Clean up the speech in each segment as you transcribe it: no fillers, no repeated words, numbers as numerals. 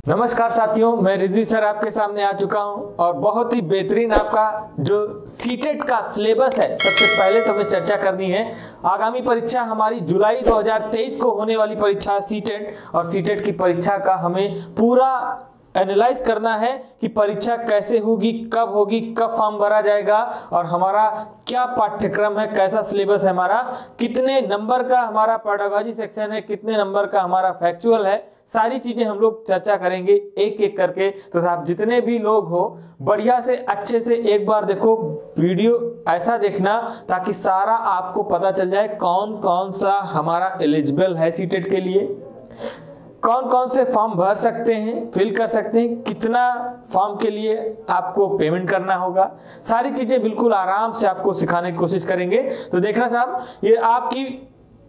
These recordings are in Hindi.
नमस्कार साथियों, मैं रिजवी सर आपके सामने आ चुका हूं और बहुत ही बेहतरीन आपका जो सीटेट का सिलेबस है, सबसे पहले तो हमें चर्चा करनी है। आगामी परीक्षा हमारी जुलाई 2023 को होने वाली परीक्षा सीटेट, और सीटेट की परीक्षा का हमें पूरा एनालाइज करना है कि परीक्षा कैसे होगी, कब फॉर्म भरा जाएगा और हमारा क्या पाठ्यक्रम है, कैसा सिलेबस है हमारा, कितने नंबर का हमारा पेडागॉजी सेक्शन है, कितने नंबर का हमारा फैक्चुअल है। सारी चीजें हम लोग चर्चा करेंगे एक एक करके। तो आप जितने भी लोग हो, बढ़िया से अच्छे से एक बार देखो वीडियो, ऐसा देखना ताकि सारा आपको पता चल जाए कौन कौन सा हमारा एलिजिबल है सीटेट के लिए, कौन कौन से फॉर्म भर सकते हैं, फिल कर सकते हैं, कितना फॉर्म के लिए आपको पेमेंट करना होगा। सारी चीजें बिल्कुल आराम से आपको सिखाने की कोशिश करेंगे। तो देखना साहब, ये आपकी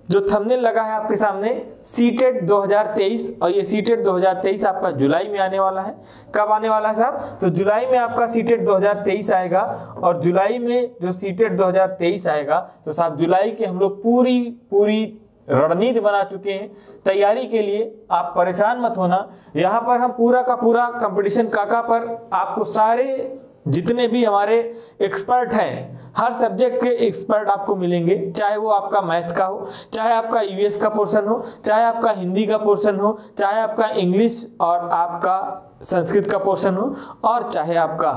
जो थंबनेल लगा है आपके सामने, सीटेट 2023, और ये सीटेट 2023 आपका जुलाई में आने वाला है। कब आने वाला है साहब? तो जुलाई में आपका सीटेट 2023 आएगा। और जुलाई में जो सीटेट 2023 आएगा तो साहब जुलाई के हम लोग पूरी रणनीति बना चुके हैं तैयारी के लिए। आप परेशान मत होना, यहाँ पर हम पूरा का पूरा कंपटीशन काका पर आपको सारे जितने भी हमारे एक्सपर्ट हैं, हर सब्जेक्ट के एक्सपर्ट आपको मिलेंगे, चाहे वो आपका मैथ का हो, चाहे आपका ईवीएस का पोर्शन हो, चाहे आपका हिंदी का पोर्शन हो, चाहे आपका इंग्लिश और आपका संस्कृत का पोर्शन हो, और चाहे आपका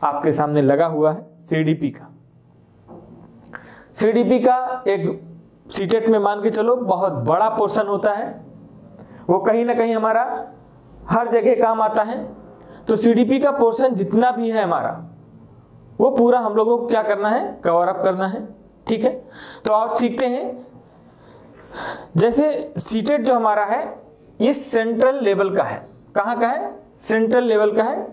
आपके सामने लगा हुआ है सीडीपी का। सीडीपी का एक सीटेट में मान के चलो बहुत बड़ा पोर्शन होता है, वो कहीं ना कहीं हमारा हर जगह काम आता है। तो सीडीपी का पोर्शन जितना भी है हमारा, वो पूरा हम लोगों को क्या करना है, कवर अप करना है। ठीक है, तो आप सीखते हैं। जैसे सीटेट जो हमारा है ये सेंट्रल लेवल का है। कहाँ का है? सेंट्रल लेवल का है।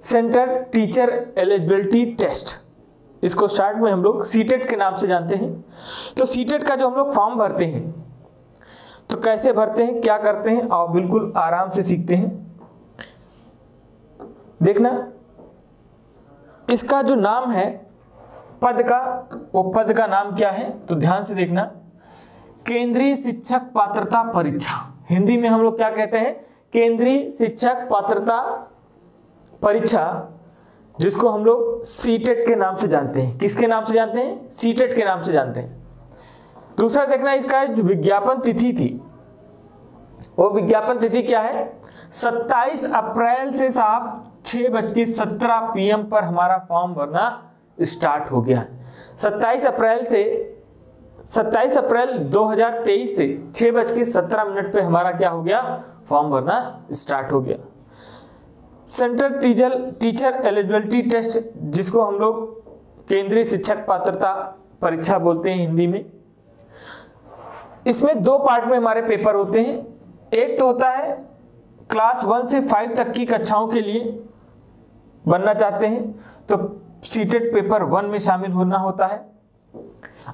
सेंट्रल टीचर एलिजिबिलिटी टेस्ट, इसको शॉर्ट में हम लोग सीटेट के नाम से जानते हैं। तो सीटेट का जो हम लोग फॉर्म भरते हैं, तो कैसे भरते हैं, क्या करते हैं, और बिल्कुल आराम से सीखते हैं। देखना, इसका जो नाम है पद का, वो पद का नाम क्या है, तो ध्यान से देखना, केंद्रीय शिक्षक पात्रता परीक्षा। हिंदी में हम लोग क्या कहते हैं? केंद्रीय शिक्षक पात्रता परीक्षा, जिसको हम लोग सीटेट के नाम से जानते हैं। किसके नाम से जानते हैं? सीटेट के नाम से जानते हैं। दूसरा देखना, इसका जो विज्ञापन तिथि थी, वो विज्ञापन तिथि क्या है? 27 अप्रैल से साहब 6:17 PM पर हमारा फॉर्म भरना स्टार्ट हो गया है। 27 अप्रैल 2023 से 6:17 पे हमारा क्या हो गया? फॉर्म भरना स्टार्ट हो गया। सेंट्रल टीचर एलिजिबिलिटी टेस्ट, जिसको हम लोग केंद्रीय शिक्षक पात्रता परीक्षा बोलते हैं हिंदी में। इसमें 2 पार्ट में हमारे पेपर होते हैं। एक तो होता है क्लास 1 से 5 तक की कक्षाओं के लिए बनना चाहते हैं, तो सीटेट पेपर 1 में शामिल होना होता है।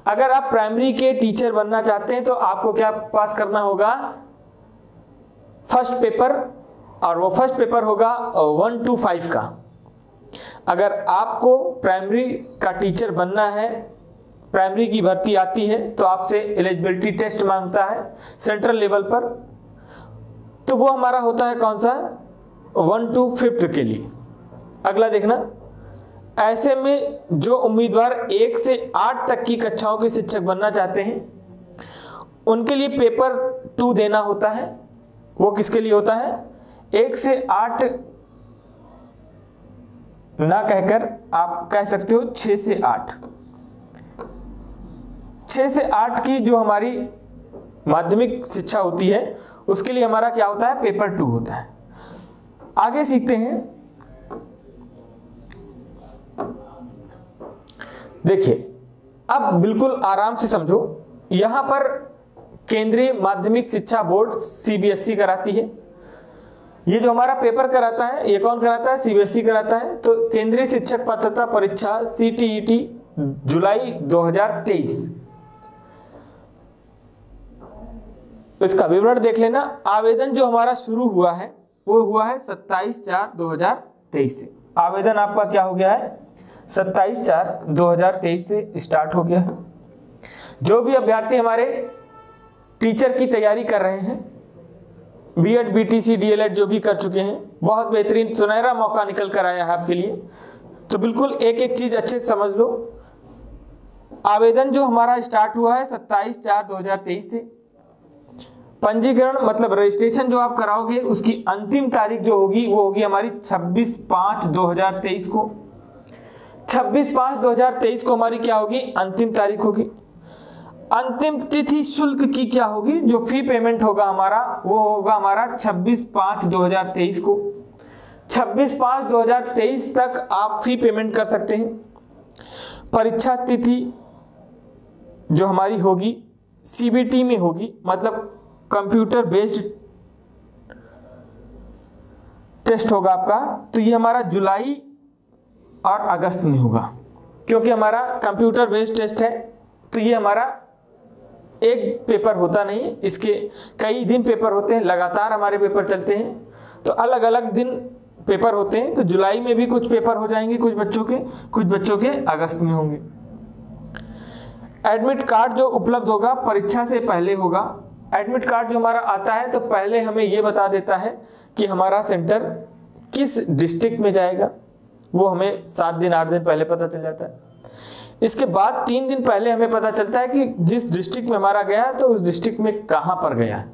अगर आप प्राइमरी के टीचर बनना चाहते हैं तो आपको क्या पास करना होगा? फर्स्ट पेपर, और वो फर्स्ट पेपर होगा 1 to 5 का। अगर आपको प्राइमरी का टीचर बनना है, प्राइमरी की भर्ती आती है, तो आपसे एलिजिबिलिटी टेस्ट मांगता है सेंट्रल लेवल पर, तो वो हमारा होता है कौन सा? 1 to 5 के लिए। अगला देखना, ऐसे में जो उम्मीदवार 1 से 8 तक की कक्षाओं के शिक्षक बनना चाहते हैं, उनके लिए पेपर 2 देना होता है। वो किसके लिए होता है? 1 से 8 ना कहकर आप कह सकते हो 6 से 8। 6 से 8 की जो हमारी माध्यमिक शिक्षा होती है, उसके लिए हमारा क्या होता है? पेपर 2 होता है। आगे सीखते हैं। देखिए, अब बिल्कुल आराम से समझो। यहां पर केंद्रीय माध्यमिक शिक्षा बोर्ड सीबीएसई कराती है। ये जो हमारा पेपर कराता है, ये कौन कराता है? सीबीएसई कराता है। तो केंद्रीय शिक्षक पात्रता परीक्षा सीटीईटी जुलाई 2023, इसका विवरण देख लेना। आवेदन जो हमारा शुरू हुआ है वो हुआ है 27/4/2023 से। आवेदन आपका क्या हो गया है? 27/4/2023 से स्टार्ट हो गया है। जो भी अभ्यर्थी हमारे टीचर की तैयारी कर रहे हैं, बीएड बीटीसी डीएलएड जो भी कर चुके हैं, बहुत बेहतरीन सुनहरा मौका निकल कर आया है आपके लिए। तो बिल्कुल एक एक चीज अच्छे से समझ लो। आवेदन जो हमारा स्टार्ट हुआ है 27/4/2023 से। पंजीकरण मतलब रजिस्ट्रेशन जो आप कराओगे उसकी अंतिम तारीख जो होगी वो होगी हमारी 26/5/2023 को। 26/5/2023 को हमारी क्या होगी, अंतिम तारीख होगी। अंतिम तिथि शुल्क की क्या होगी, जो फी पेमेंट होगा हमारा वो होगा हमारा 26/5/2023 को। 26/5/2023 तक आप फी पेमेंट कर सकते हैं। परीक्षा तिथि जो हमारी होगी सीबीटी में होगी, मतलब कंप्यूटर बेस्ड टेस्ट होगा आपका। तो ये हमारा जुलाई और अगस्त में होगा, क्योंकि हमारा कंप्यूटर बेस्ड टेस्ट है। तो ये हमारा एक पेपर होता नहीं, इसके कई दिन पेपर होते हैं, लगातार हमारे पेपर चलते हैं, तो अलग अलग दिन पेपर होते हैं। तो जुलाई में भी कुछ पेपर हो जाएंगे कुछ बच्चों के अगस्त में होंगे। एडमिट कार्ड जो उपलब्ध होगा परीक्षा से पहले होगा। एडमिट कार्ड जो हमारा आता है तो पहले हमें ये बता देता है कि हमारा सेंटर किस डिस्ट्रिक्ट में जाएगा, वो हमें 7 दिन 8 दिन पहले पता चल जाता है। इसके बाद 3 दिन पहले हमें पता चलता है कि जिस डिस्ट्रिक्ट में हमारा गया है तो उस डिस्ट्रिक्ट में कहाँ पर गया है,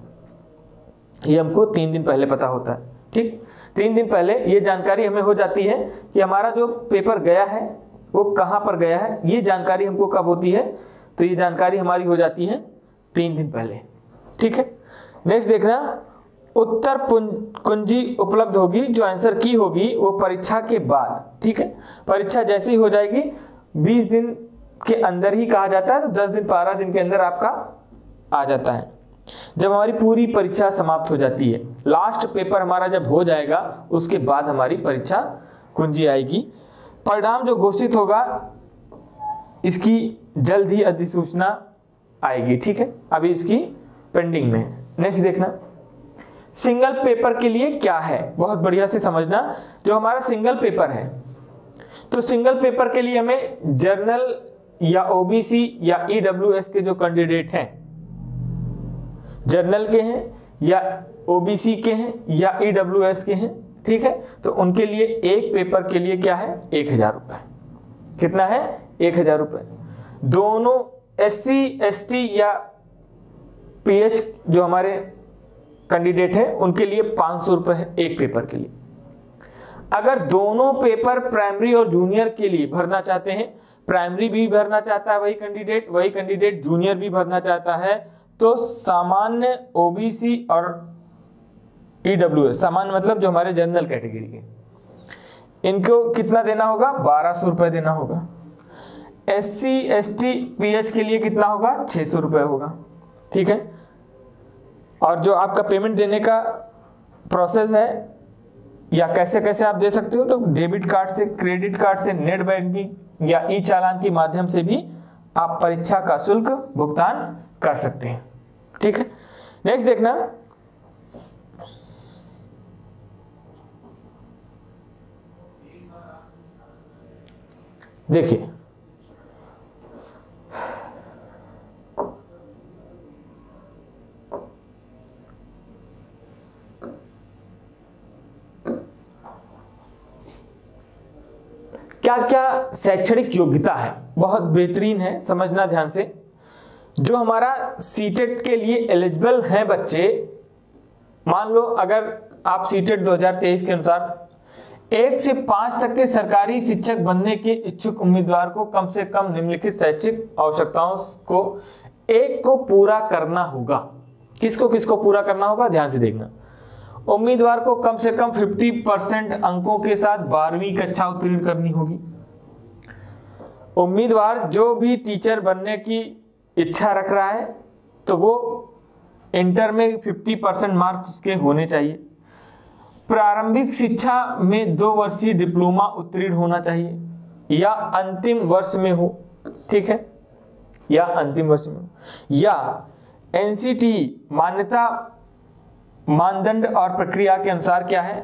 ये हमको 3 दिन पहले पता होता है। ठीक, 3 दिन पहले ये जानकारी हमें हो जाती है कि हमारा जो पेपर गया है वो कहाँ पर गया है। ये जानकारी हमको कब होती है, तो ये जानकारी हमारी हो जाती है 3 दिन पहले। ठीक है, नेक्स्ट देखना, उत्तर कुंजी उपलब्ध होगी, जो आंसर की होगी वो परीक्षा के बाद। ठीक है, परीक्षा जैसी हो जाएगी 20 दिन के अंदर ही कहा जाता है, तो 10 दिन 12 दिन के अंदर आपका आ जाता है, जब हमारी पूरी परीक्षा समाप्त हो जाती है। लास्ट पेपर हमारा जब हो जाएगा उसके बाद हमारी परीक्षा कुंजी आएगी। परिणाम जो घोषित होगा इसकी जल्द ही अधिसूचना आएगी। ठीक है, अभी इसकी पेंडिंग में है। नेक्स्ट देखना, सिंगल पेपर के लिए क्या है, बहुत बढ़िया से समझना। जो हमारा सिंगल पेपर है, तो सिंगल पेपर के लिए हमें जर्नल या ओबीसी या ईडब्ल्यूएस के जो कैंडिडेट हैं, जर्नल के हैं या ओबीसी के हैं या ईडब्ल्यूएस के हैं, ठीक है, तो उनके लिए एक पेपर के लिए क्या है, 1000 रुपए। कितना है, 1000 रुपए। दोनों एससी एसटी या पीएच जो हमारे कैंडिडेट हैं उनके लिए 500 रुपए है एक पेपर के लिए। अगर दोनों पेपर प्राइमरी और जूनियर के लिए भरना चाहते हैं, प्राइमरी भी भरना चाहता है वही कैंडिडेट जूनियर भी भरना चाहता है, तो सामान्य ओबीसी और ईडब्ल्यूएस, सामान्य मतलब जो हमारे जनरल कैटेगरी के, इनको कितना देना होगा, 1200 रुपए देना होगा। एससी एसटी पीएच के लिए कितना होगा, 600 रुपए होगा। ठीक है, और जो आपका पेमेंट देने का प्रोसेस है या कैसे कैसे आप दे सकते हो, तो डेबिट कार्ड से, क्रेडिट कार्ड से, नेट बैंकिंग या ई चालान के माध्यम से भी आप परीक्षा का शुल्क भुगतान कर सकते हैं। ठीक है, नेक्स्ट देखना, देखिए क्या क्या शैक्षणिक योग्यता है, बहुत बेहतरीन है, समझना ध्यान से। जो हमारा सीटेट के लिए एलिजिबल हैं बच्चे, मान लो अगर आप सीटेट 2023 के अनुसार 1 से 5 तक के सरकारी शिक्षक बनने के इच्छुक उम्मीदवार को कम से कम निम्नलिखित शैक्षिक आवश्यकताओं को एक को पूरा करना होगा। किसको किसको पूरा करना होगा, ध्यान से देखना। उम्मीदवार को कम से कम 50% अंकों के साथ 12वीं कक्षा उत्तीर्ण करनी होगी। उम्मीदवार जो भी टीचर बनने की इच्छा रख रहा है तो वो इंटर में 50% मार्क्स उसके होने चाहिए। प्रारंभिक शिक्षा में 2 वर्षीय डिप्लोमा उत्तीर्ण होना चाहिए या अंतिम वर्ष में हो। ठीक है, या अंतिम वर्ष में हो, या एनसीटी मान्यता मानदंड और प्रक्रिया के अनुसार क्या है,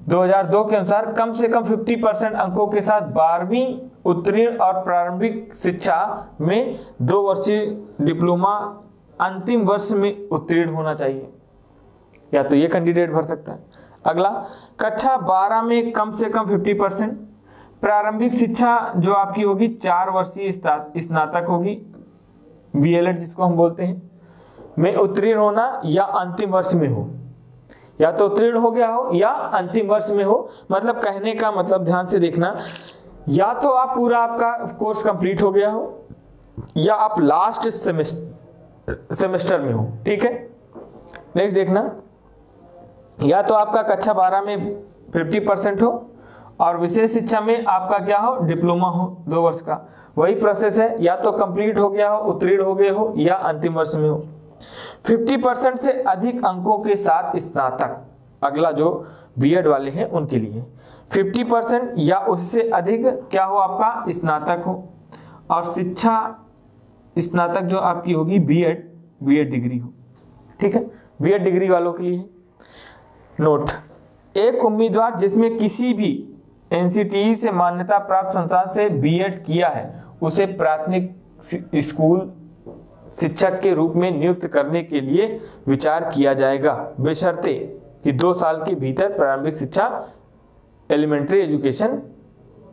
2002 के अनुसार कम से कम 50% अंकों के साथ 12वीं उत्तीर्ण और प्रारंभिक शिक्षा में 2 वर्षीय डिप्लोमा अंतिम वर्ष में उत्तीर्ण होना चाहिए। या तो ये कैंडिडेट भर सकता है। अगला, कक्षा 12 में कम से कम 50%। प्रारंभिक शिक्षा जो आपकी होगी 4 वर्षीय स्नातक होगी, बीएलएड जिसको हम बोलते हैं, में उत्तीर्ण होना या अंतिम वर्ष में हो, या तो उत्तीर्ण हो गया हो या अंतिम वर्ष में हो। मतलब कहने का मतलब, ध्यान से देखना, या तो आप पूरा आपका कोर्स कंप्लीट हो गया हो या आप लास्ट सेमेस्टर में हो। ठीक है, नेक्स्ट देखना, या तो आपका कक्षा 12 में 50% हो और विशेष शिक्षा में आपका क्या हो, डिप्लोमा हो 2 वर्ष का। वही प्रोसेस है, या तो कंप्लीट हो गया हो, उत्तीर्ण हो गए हो या अंतिम वर्ष में हो। 50% से अधिक अंकों के साथ स्नातक, अगला जो बीएड वाले हैं उनके लिए 50% या उससे अधिक क्या हो, आपका स्नातक हो। और शिक्षा स्नातक जो आपकी होगी बीएड डिग्री हो। ठीक है, बीएड डिग्री वालों के लिए। नोट, एक उम्मीदवार जिसमें किसी भी एनसीटीई से मान्यता प्राप्त संस्थान से बीएड किया है उसे प्राथमिक स्कूल शिक्षक के रूप में नियुक्त करने के लिए विचार किया जाएगा, बशर्ते कि 2 साल के भीतर प्रारंभिक शिक्षा एलिमेंट्री एजुकेशन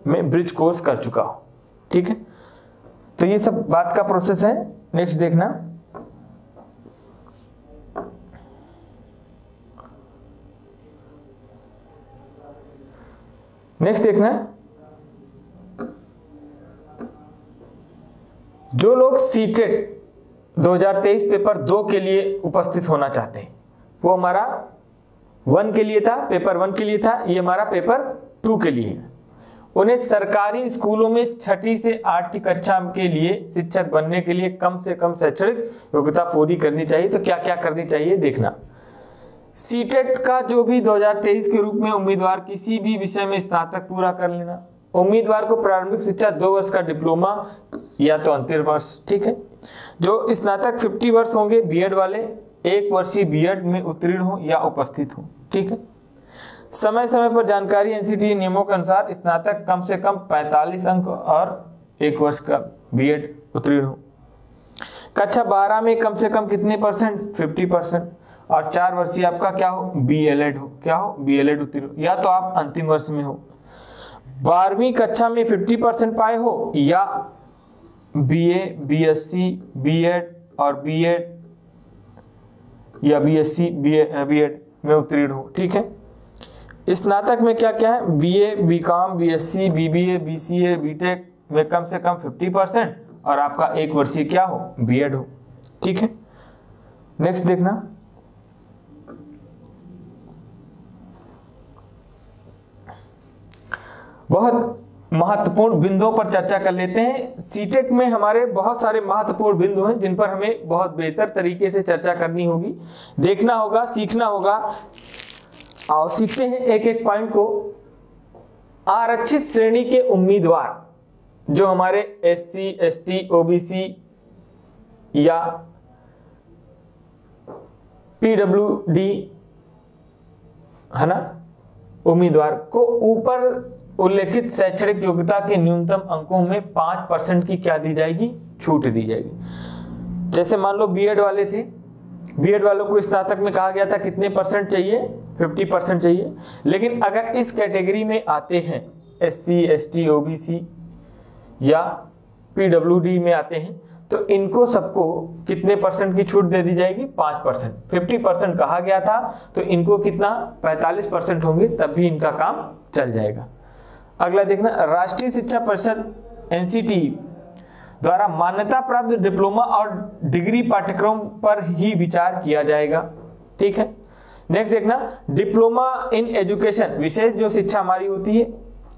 में ब्रिज कोर्स कर चुका हो। ठीक है, तो ये सब बात का प्रोसेस है। नेक्स्ट देखना, जो लोग सीटेट 2023 पेपर 2 के लिए उपस्थित होना चाहते हैं, वो हमारा 1 के लिए था, पेपर 1 के लिए था, ये हमारा पेपर 2 के लिए है। उन्हें सरकारी स्कूलों में 6ठी से 8ठी कक्षा के लिए शिक्षक बनने के लिए कम से कम शैक्षणिक योग्यता पूरी करनी चाहिए। तो क्या क्या करनी चाहिए देखना। सीटेट का जो भी 2023 के रूप में उम्मीदवार किसी भी विषय में स्नातक पूरा कर लेना। उम्मीदवार को प्रारंभिक शिक्षा 2 वर्ष का डिप्लोमा या तो अंतिम वर्ष। ठीक है, जो स्नातक 50 वर्ष होंगे बीएड वाले 1 वर्षीय बीएड में उत्तीर्ण हो या उपस्थित हो। ठीक है, समय समय पर जानकारी एनसीटीई नियमों के अनुसार स्नातक कम से कम 45 अंक और 1 वर्ष का बीएड उत्तीर्ण हो। कक्षा 12 में कम से कम कितने परसेंट, 50%, और 4 वर्षीय आपका क्या हो, बीएलएड हो, क्या हो, बीएलएड उत्तीर्ण, या तो आप अंतिम वर्ष में हो। 12वीं कक्षा में 50% पाए हो या बीए, बीएससी, बीएड और बीएड या बीएससी, बीएड में उत्तीर्ण हो। ठीक है, स्नातक में क्या क्या है, BA, BCom, BSc, BBA, BCA, BTech में कम से कम 50% और आपका 1 वर्षीय क्या हो, बीएड हो। ठीक है, नेक्स्ट देखना। बहुत महत्वपूर्ण बिंदुओं पर चर्चा कर लेते हैं। सीटेट में हमारे बहुत सारे महत्वपूर्ण बिंदु हैं जिन पर हमें बहुत बेहतर तरीके से चर्चा करनी होगी, देखना होगा, सीखना होगा। आओ सीखते हैं एक एक पॉइंट को। आरक्षित श्रेणी के उम्मीदवार जो हमारे एससी, एसटी, ओबीसी या पीडब्ल्यूडी है ना, उम्मीदवार को ऊपर उल्लेखित शैक्षणिक योग्यता के न्यूनतम अंकों में 5% की क्या दी जाएगी, छूट दी जाएगी। जैसे मान लो बीएड वाले थे, बीएड वालों को स्नातक में कहा गया था कितने परसेंट चाहिए, 50% चाहिए। लेकिन अगर इस कैटेगरी में आते हैं, एससी, एसटी, ओबीसी या पीडब्ल्यूडी में आते हैं, तो इनको सबको कितने परसेंट की छूट दे दी जाएगी, 5%। 50% कहा गया था तो इनको कितना, 45% होंगे, तब भी इनका काम चल जाएगा। अगला देखना, राष्ट्रीय शिक्षा परिषद एनसीटीई द्वारा मान्यता प्राप्त डिप्लोमा और डिग्री पाठ्यक्रम पर ही विचार किया जाएगा। ठीक है, नेक्स्ट देखना, डिप्लोमा इन एजुकेशन विशेष जो शिक्षा हमारी होती है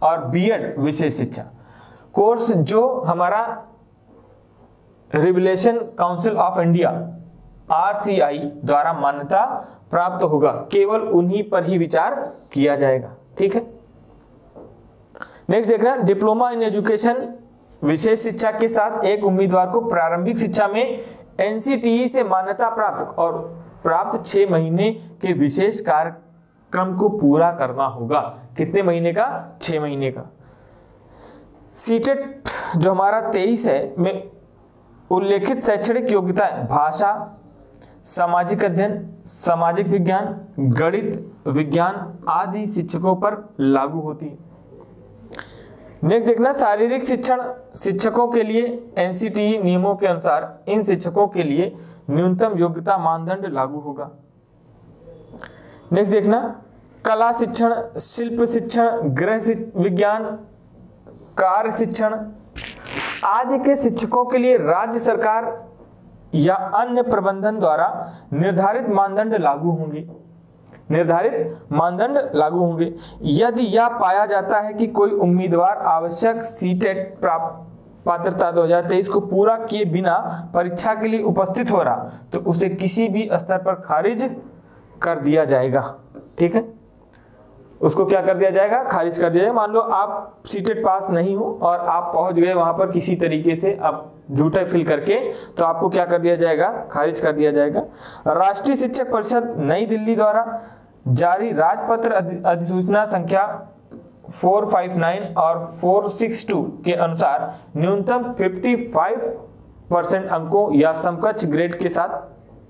और बीएड विशेष शिक्षा कोर्स जो हमारा revelation council of India RCI द्वारा मान्यता प्राप्त होगा, केवल उन्हीं पर ही विचार किया जाएगा। ठीक है, नेक्स्ट देखना, डिप्लोमा इन एजुकेशन विशेष शिक्षा के साथ एक उम्मीदवार को प्रारंभिक शिक्षा में एनसीटीई से मान्यता प्राप्त और प्राप्त 6 महीने के विशेष कार्यक्रम को पूरा करना होगा। कितने महीने का, 6 महीने का। सीटेट जो हमारा 23 है में उल्लेखित शैक्षणिक योग्यता भाषा, सामाजिक अध्ययन, सामाजिक विज्ञान, गणित, विज्ञान आदि शिक्षकों पर लागू होती है। नेक्स्ट देखना, शारीरिक शिक्षण शिक्षकों के लिए एनसीटीई नियमों के अनुसार इन शिक्षकों के लिए न्यूनतम योग्यता मानदंड लागू होगा। नेक्स्ट देखना, कला शिक्षण, शिल्प शिक्षण, गृह विज्ञान, कार्य शिक्षण आदि के शिक्षकों के लिए राज्य सरकार या अन्य प्रबंधन द्वारा निर्धारित मानदंड लागू होंगे। निर्धारित मानदंड लागू होंगे। यदि यह पाया जाता है कि कोई उम्मीदवार आवश्यक सीटेट पात्रता 2023 को पूरा किए बिना परीक्षा के लिए उपस्थित हो रहा तो उसे किसी भी स्तर पर खारिज कर दिया जाएगा। ठीक है, उसको क्या कर दिया जाएगा? खारिज कर दिया जाएगा। मान लो आप सीटेट पास नहीं हो और आप पहुंच गए वहां पर किसी तरीके से, आप झूठा फिल करके, तो आपको क्या कर दिया जाएगा? खारिज कर दिया जाएगा। राष्ट्रीय शिक्षक परिषद नई दिल्ली द्वारा जारी राजपत्र अधिसूचना संख्या 459 और 462 के अनुसार न्यूनतम 55% अंकों या समकक्ष ग्रेड के साथ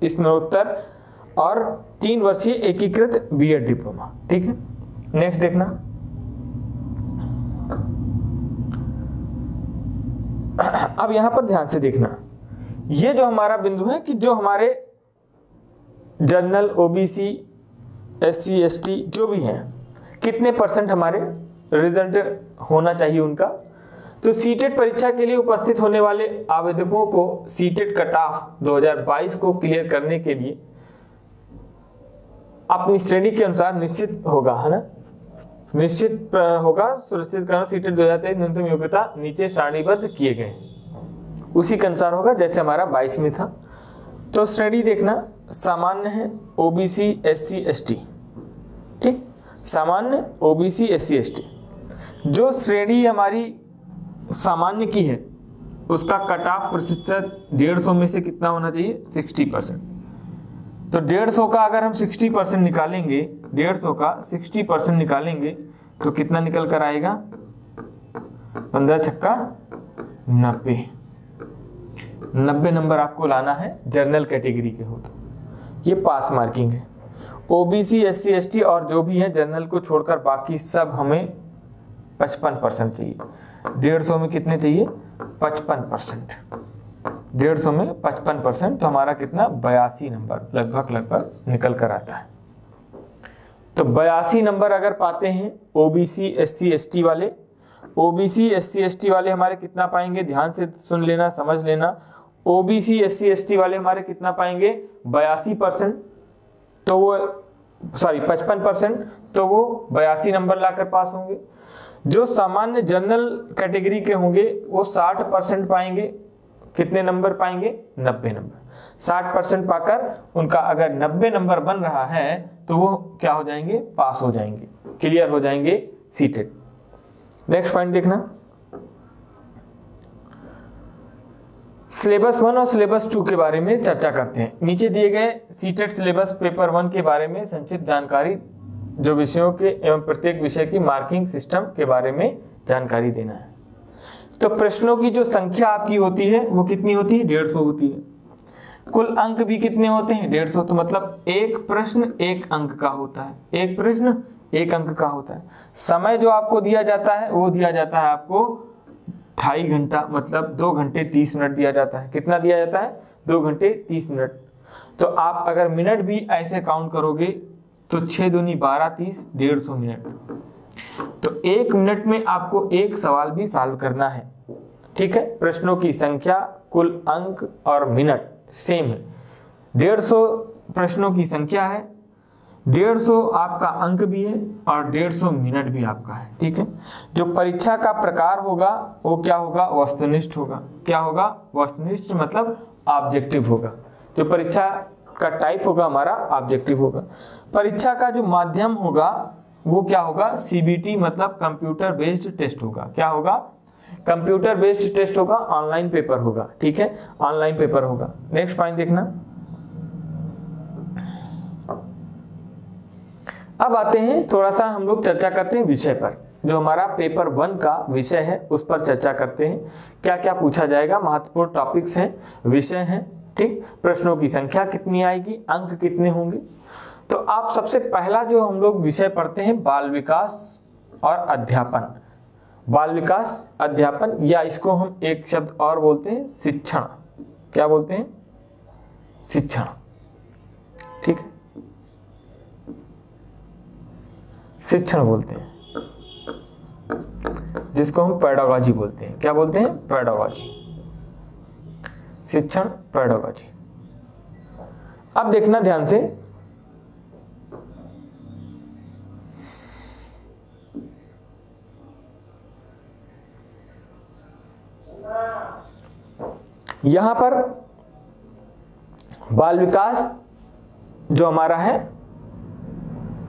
स्नातकोत्तर और 3 वर्षीय एकीकृत बीएड डिप्लोमा। ठीक है, नेक्स्ट देखना, अब यहां पर ध्यान से देखना, ये जो हमारा बिंदु है कि जो हमारे जनरल, ओबीसी, एससी, एसटी जो भी हैं, कितने परसेंट हमारे रिजल्ट होना चाहिए उनका। तो सीटेट परीक्षा के लिए उपस्थित होने वाले आवेदकों को सीटेट कट ऑफ 2022 को क्लियर करने के लिए अपनी श्रेणी के अनुसार निश्चित होगा, है ना, निश्चित होगा सुनिश्चित करना सीटेट 2023 न्यूनतम योग्यता नीचे सारणीबद्ध किए गए, उसी के अनुसार होगा जैसे हमारा 22 में था। तो श्रेणी देखना, सामान्य है, ओबीसी, एससी, एसटी। ठीक, सामान्य, ओबीसी, एससी, एसटी। जो श्रेणी हमारी सामान्य की है उसका कट ऑफ प्रतिशत 150 में से कितना होना चाहिए? 60%। तो 150 का अगर हम 60% निकालेंगे, 150 का 60% निकालेंगे तो कितना निकल कर आएगा? 15 छक्का 90। 90 नंबर आपको लाना है जनरल कैटेगरी के हो तो ये पास मार्किंग है। ओबीसी, एससी, एसटी और जो भी है जनरल को छोड़कर बाकी सब हमें 55% चाहिए। 150 में कितने चाहिए? 55%। 150 में 55%, तो हमारा कितना? 82 नंबर लगभग निकल कर आता है। तो 82 नंबर अगर पाते हैं ओबीसी, एससी, एसटी वाले, ओबीसी, एससी, एसटी वाले हमारे कितना पाएंगे? ध्यान से सुन लेना, समझ लेना। ओबीसी, एससी, एसटी वाले हमारे कितना पाएंगे? 82%, तो वो 55%, तो वो 82 नंबर लाकर पास होंगे। जो सामान्य जनरल कैटेगरी के होंगे वो 60% पाएंगे। कितने नंबर पाएंगे? 90 नंबर। 60% पाकर उनका अगर 90 नंबर बन रहा है तो वो क्या हो जाएंगे? पास हो जाएंगे, क्लियर हो जाएंगे सीटेट। नेक्स्ट पॉइंट देखना, सिलेबस 1 और सिलेबस 2 के बारे में चर्चा करते हैं। नीचे दिए गए सीटेट सिलेबस पेपर 1 के बारे में संक्षिप्त जानकारी, जो विषयों के एवं प्रत्येक विषय की मार्किंग सिस्टम के बारे में जानकारी देना है। तो प्रश्नों की जो संख्या आपकी होती है वो कितनी होती है? 150 होती है। कुल अंक भी कितने होते हैं? 150। तो मतलब एक प्रश्न 1 अंक का होता है, एक प्रश्न 1 अंक का होता है। समय जो आपको दिया जाता है वो दिया जाता है आपको 2.5 घंटा, मतलब 2 घंटे 30 मिनट दिया जाता है। कितना दिया जाता है? 2 घंटे 30 मिनट। तो आप अगर मिनट भी ऐसे काउंट करोगे तो 6 दूनी 12, 30, 150 मिनट। तो 1 मिनट में आपको एक सवाल भी सॉल्व करना है। ठीक है, प्रश्नों की संख्या, कुल अंक और मिनट सेम है। 150 प्रश्नों की संख्या है, 150 आपका अंक भी है और 150 मिनट भी आपका है। ठीक है, जो परीक्षा का प्रकार होगा वो क्या होगा? वस्तुनिष्ठ होगा। क्या होगा? वस्तुनिष्ठ, मतलब ऑब्जेक्टिव होगा। जो परीक्षा का टाइप होगा हमारा ऑब्जेक्टिव होगा। परीक्षा का जो माध्यम होगा वो क्या होगा? सीबीटी, मतलब कंप्यूटर बेस्ड टेस्ट होगा। क्या होगा? कंप्यूटर बेस्ड टेस्ट होगा, ऑनलाइन पेपर होगा। ठीक है, ऑनलाइन पेपर होगा। नेक्स्ट पॉइंट देखना, अब आते हैं थोड़ा सा हम लोग चर्चा करते हैं विषय पर। जो हमारा पेपर 1 का विषय है उस पर चर्चा करते हैं। क्या क्या पूछा जाएगा, महत्वपूर्ण टॉपिक्स हैं, विषय हैं, ठीक, प्रश्नों की संख्या कितनी आएगी, अंक कितने होंगे। तो आप सबसे पहला जो हम लोग विषय पढ़ते हैं बाल विकास और अध्यापन। बाल विकास अध्यापन, या इसको हम एक शब्द और बोलते हैं शिक्षण। क्या बोलते हैं? शिक्षण। ठीक है, शिक्षण बोलते हैं, जिसको हम पेडागॉजी बोलते हैं। क्या बोलते हैं? पेडागॉजी, शिक्षण, पेडागॉजी। अब देखना ध्यान से, यहां पर बाल विकास जो हमारा है,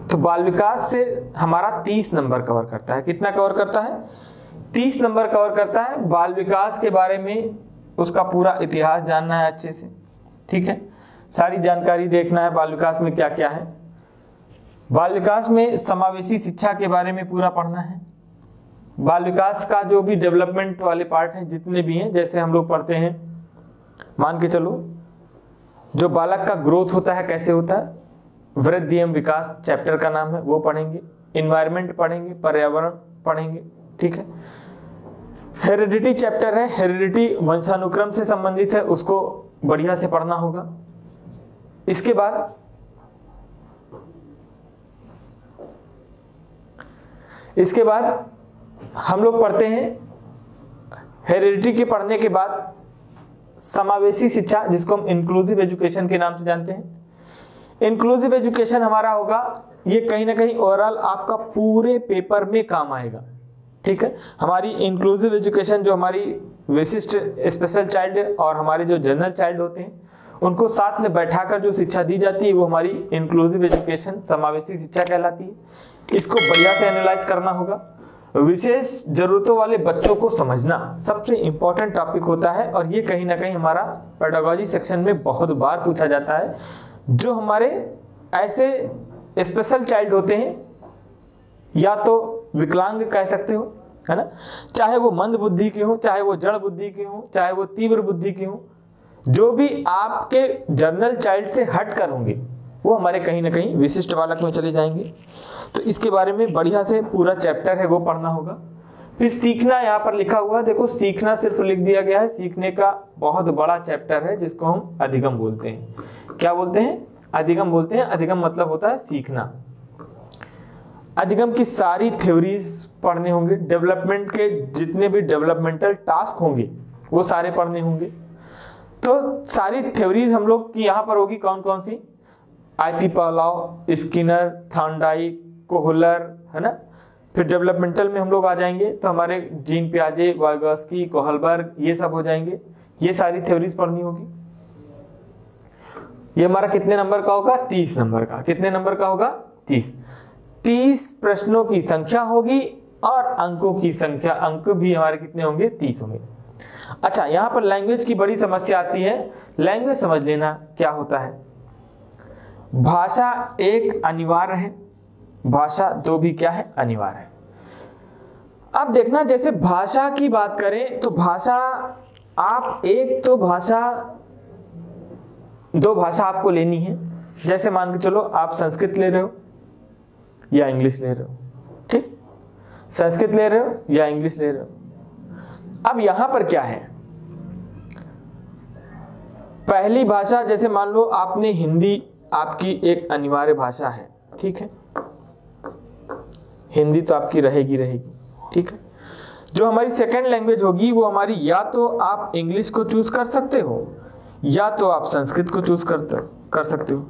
तो बाल विकास से हमारा 30 नंबर कवर करता है। कितना कवर करता है? 30 नंबर कवर करता है। बाल विकास के बारे में उसका पूरा इतिहास जानना है अच्छे से, ठीक है, सारी जानकारी देखना है बाल विकास में क्या क्या है। बाल विकास में समावेशी शिक्षा के बारे में पूरा पढ़ना है। बाल विकास का जो भी डेवलपमेंट वाले पार्ट हैं जितने भी हैं, जैसे हम लोग पढ़ते हैं, मान के चलो जो बालक का ग्रोथ होता है कैसे होता है, वृद्धि एवं विकास चैप्टर का नाम है, वो पढ़ेंगे। इन्वायरमेंट पढ़ेंगे, पर्यावरण पढ़ेंगे, ठीक है। हेरिडिटी चैप्टर है, हेरिडिटी वंशानुक्रम से संबंधित है, उसको बढ़िया से पढ़ना होगा। इसके बाद हम लोग पढ़ते हैं हेरिडिटी के पढ़ने के बाद समावेशी शिक्षा, जिसको हम इंक्लूसिव एजुकेशन के नाम से जानते हैं। इंक्लूसिव एजुकेशन हमारा होगा, ये कहीं ना कहीं ओवरऑल आपका पूरे पेपर में काम आएगा, ठीक है। हमारी इंक्लूसिव एजुकेशन जो हमारी विशिष्ट स्पेशल चाइल्ड और हमारे जो जनरल चाइल्ड होते हैं उनको साथ में बैठाकर जो शिक्षा दी जाती है वो हमारी इंक्लूसिव एजुकेशन, समावेशी शिक्षा कहलाती है। इसको बढ़िया से एनालाइज करना होगा। विशेष जरूरतों वाले बच्चों को समझना सबसे इंपॉर्टेंट टॉपिक होता है, और ये कहीं ना कहीं हमारा पेडागॉजी सेक्शन में बहुत बार पूछा जाता है। जो हमारे ऐसे स्पेशल चाइल्ड होते हैं, या तो विकलांग कह सकते हो, है ना, चाहे वो मंद बुद्धि के हो, चाहे वो जड़ बुद्धि के हो, चाहे वो तीव्र बुद्धि के हो, जो भी आपके जनरल चाइल्ड से हट कर होंगे वो हमारे कहीं ना कहीं विशिष्ट बालक में चले जाएंगे। तो इसके बारे में बढ़िया से पूरा चैप्टर है वो पढ़ना होगा। फिर सीखना यहाँ पर लिखा हुआ है, देखो सीखना सिर्फ लिख दिया गया है, सीखने का बहुत बड़ा चैप्टर है जिसको हम अधिगम बोलते हैं। क्या बोलते हैं? अधिगम बोलते हैं। अधिगम मतलब होता है सीखना। अधिगम की सारी थ्योरीज पढ़ने होंगे, डेवलपमेंट के जितने भी डेवलपमेंटल टास्क होंगे वो सारे पढ़ने होंगे। तो सारी थ्योरीज हम लोग की यहाँ पर होगी, कौन कौन सी? IP Pavlov, Skinner, Thorndike, Kohler, है ना। फिर डेवलपमेंटल में हम लोग आ जाएंगे तो हमारे जीन पियाजे, वाइगोस्की, कोहलबर्ग, ये सब हो जाएंगे। ये सारी थ्योरीज पढ़नी होगी। ये हमारा कितने नंबर का होगा? 30 नंबर का। कितने नंबर का होगा? 30 प्रश्नों की संख्या होगी और अंकों की संख्या, अंक भी हमारे कितने होंगे? 30 होंगे। अच्छा, यहाँ पर लैंग्वेज की बड़ी समस्या आती है। लैंग्वेज समझ लेना क्या होता है। भाषा एक अनिवार्य है, भाषा दो भी क्या है? अनिवार्य है। अब देखना, जैसे भाषा की बात करें तो भाषा आप एक तो भाषा, दो भाषा आपको लेनी है। जैसे मान के चलो आप संस्कृत ले रहे हो या इंग्लिश ले रहे हो, ठीक, संस्कृत ले रहे हो या इंग्लिश ले रहे हो। अब यहां पर क्या है, पहली भाषा, जैसे मान लो आपने हिंदी, आपकी एक अनिवार्य भाषा है, ठीक है, हिंदी तो आपकी रहेगी, ठीक है। जो हमारी सेकंड लैंग्वेज होगी वो हमारी, या तो आप इंग्लिश को चूज कर सकते हो, या तो आप संस्कृत को चूज कर सकते हो,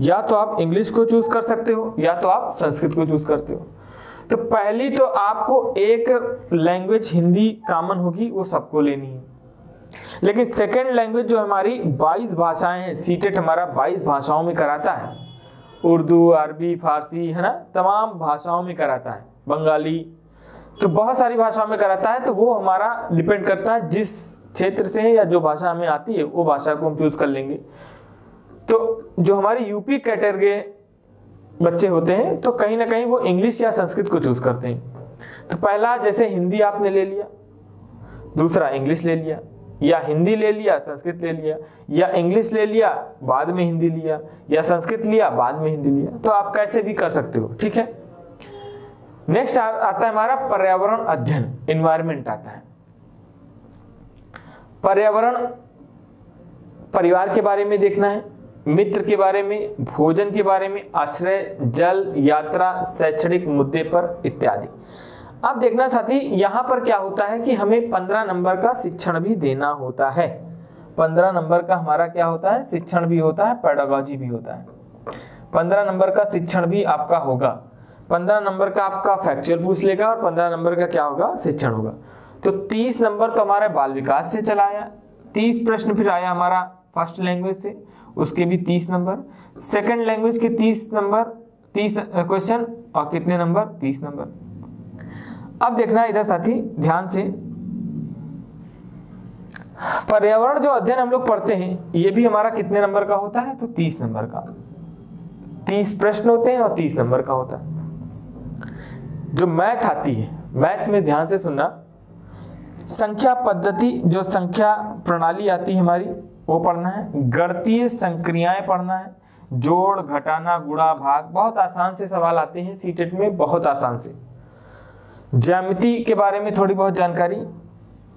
या तो आप इंग्लिश को चूज कर सकते हो, या तो आप संस्कृत को चूज करते हो। तो पहली तो आपको एक लैंग्वेज हिंदी कॉमन होगी, वो सबको लेनी है। लेकिन सेकंड लैंग्वेज जो हमारी 22 भाषाएं हैं, सीटेट हमारा 22 भाषाओं में कराता है, उर्दू, अरबी, फारसी, है ना, तमाम भाषाओं में कराता है, बंगाली, तो बहुत सारी भाषाओं में कराता है। तो वो हमारा डिपेंड करता है जिस क्षेत्र से या जो भाषा हमें आती है वो भाषा को हम चूज कर लेंगे। तो जो हमारे यूपी कैटेगरी बच्चे होते हैं तो कहीं ना कहीं वो इंग्लिश या संस्कृत को चूज करते हैं। तो पहला, जैसे हिंदी आपने ले लिया, दूसरा इंग्लिश ले लिया, या हिंदी ले लिया संस्कृत ले लिया, या इंग्लिश ले लिया बाद में हिंदी लिया, या संस्कृत लिया बाद में हिंदी लिया, तो आप कैसे भी कर सकते हो। ठीक है, नेक्स्ट आता है हमारा पर्यावरण अध्ययन, एनवायरमेंट आता है। पर्यावरण परिवार के बारे में देखना है, मित्र के बारे में, भोजन के बारे में, आश्रय, जल, यात्रा, शैक्षणिक मुद्दे पर इत्यादि। अब देखना साथी, यहां पर क्या होता है कि हमें 15 नंबर का शिक्षण भी देना होता है। 15 नंबर का हमारा क्या होता है, शिक्षण भी होता है, पेडागोजी भी होता है। 15 नंबर का शिक्षण भी आपका होगा, 15 नंबर का आपका फैक्चुअल पूछ लेगा और 15 नंबर का क्या होगा, शिक्षण होगा। तो 30 नंबर तो हमारे बाल विकास से चला आया, 30 प्रश्न फिर आया हमारा फर्स्ट लैंग्वेज से, उसके भी 30 नंबर, सेकंड लैंग्वेज के 30 नंबर, 30 क्वेश्चन और कितने नंबर, 30 नंबर। अब देखना इधर साथी ध्यान से, पर्यावरण जो अध्ययन हम लोग पढ़ते हैं ये भी हमारा कितने नंबर का होता है, तो 30 नंबर का। 30 प्रश्न होते हैं और 30 नंबर का होता है। जो मैथ आती है, मैथ में ध्यान से सुनना, संख्या पद्धति जो संख्या प्रणाली आती है हमारी वो पढ़ना है, गणितीय संक्रियाएं पढ़ना है, जोड़ घटाना गुणा भाग, बहुत आसान से सवाल आते हैं सीटेट में, बहुत आसान से। ज्यामिति के बारे में थोड़ी बहुत जानकारी,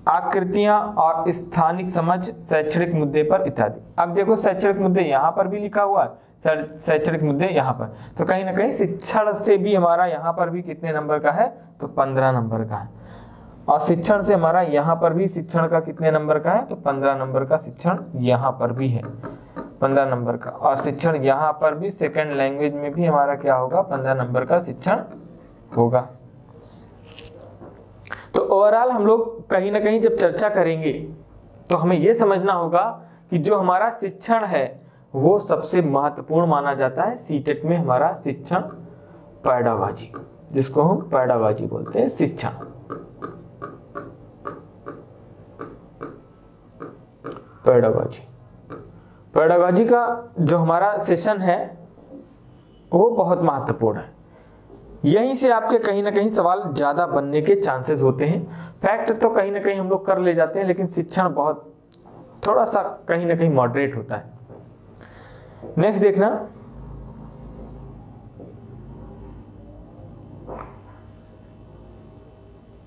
आकृतियां और स्थानिक समझ, शैक्षणिक मुद्दे पर इत्यादि। अब देखो शैक्षणिक मुद्दे यहाँ पर भी लिखा हुआ है, शैक्षणिक मुद्दे यहाँ पर, तो कहीं ना कहीं शिक्षण से भी हमारा यहाँ पर भी कितने नंबर का है, तो 15 नंबर का है। और शिक्षण से हमारा यहाँ पर भी शिक्षण का कितने नंबर का है, तो 15 नंबर का शिक्षण यहाँ पर भी है, 15 नंबर का। और शिक्षण यहाँ पर भी सेकंड लैंग्वेज में भी हमारा क्या होगा, 15 नंबर का शिक्षण होगा। तो ओवरऑल हम लोग कहीं ना कहीं जब चर्चा करेंगे तो हमें यह समझना होगा कि जो हमारा शिक्षण है वो सबसे महत्वपूर्ण माना जाता है सीटेट में, हमारा शिक्षण पेडागोजी, जिसको हम पेडागोजी बोलते हैं, शिक्षण पेडागोजी। पेडागोजी का जो हमारा सेशन है वो बहुत महत्वपूर्ण है, यहीं से आपके कहीं ना कहीं सवाल ज्यादा बनने के चांसेस होते हैं। फैक्ट तो कहीं ना कहीं हम लोग कर ले जाते हैं, लेकिन शिक्षण बहुत थोड़ा सा कहीं ना कहीं मॉडरेट होता है। नेक्स्ट देखना,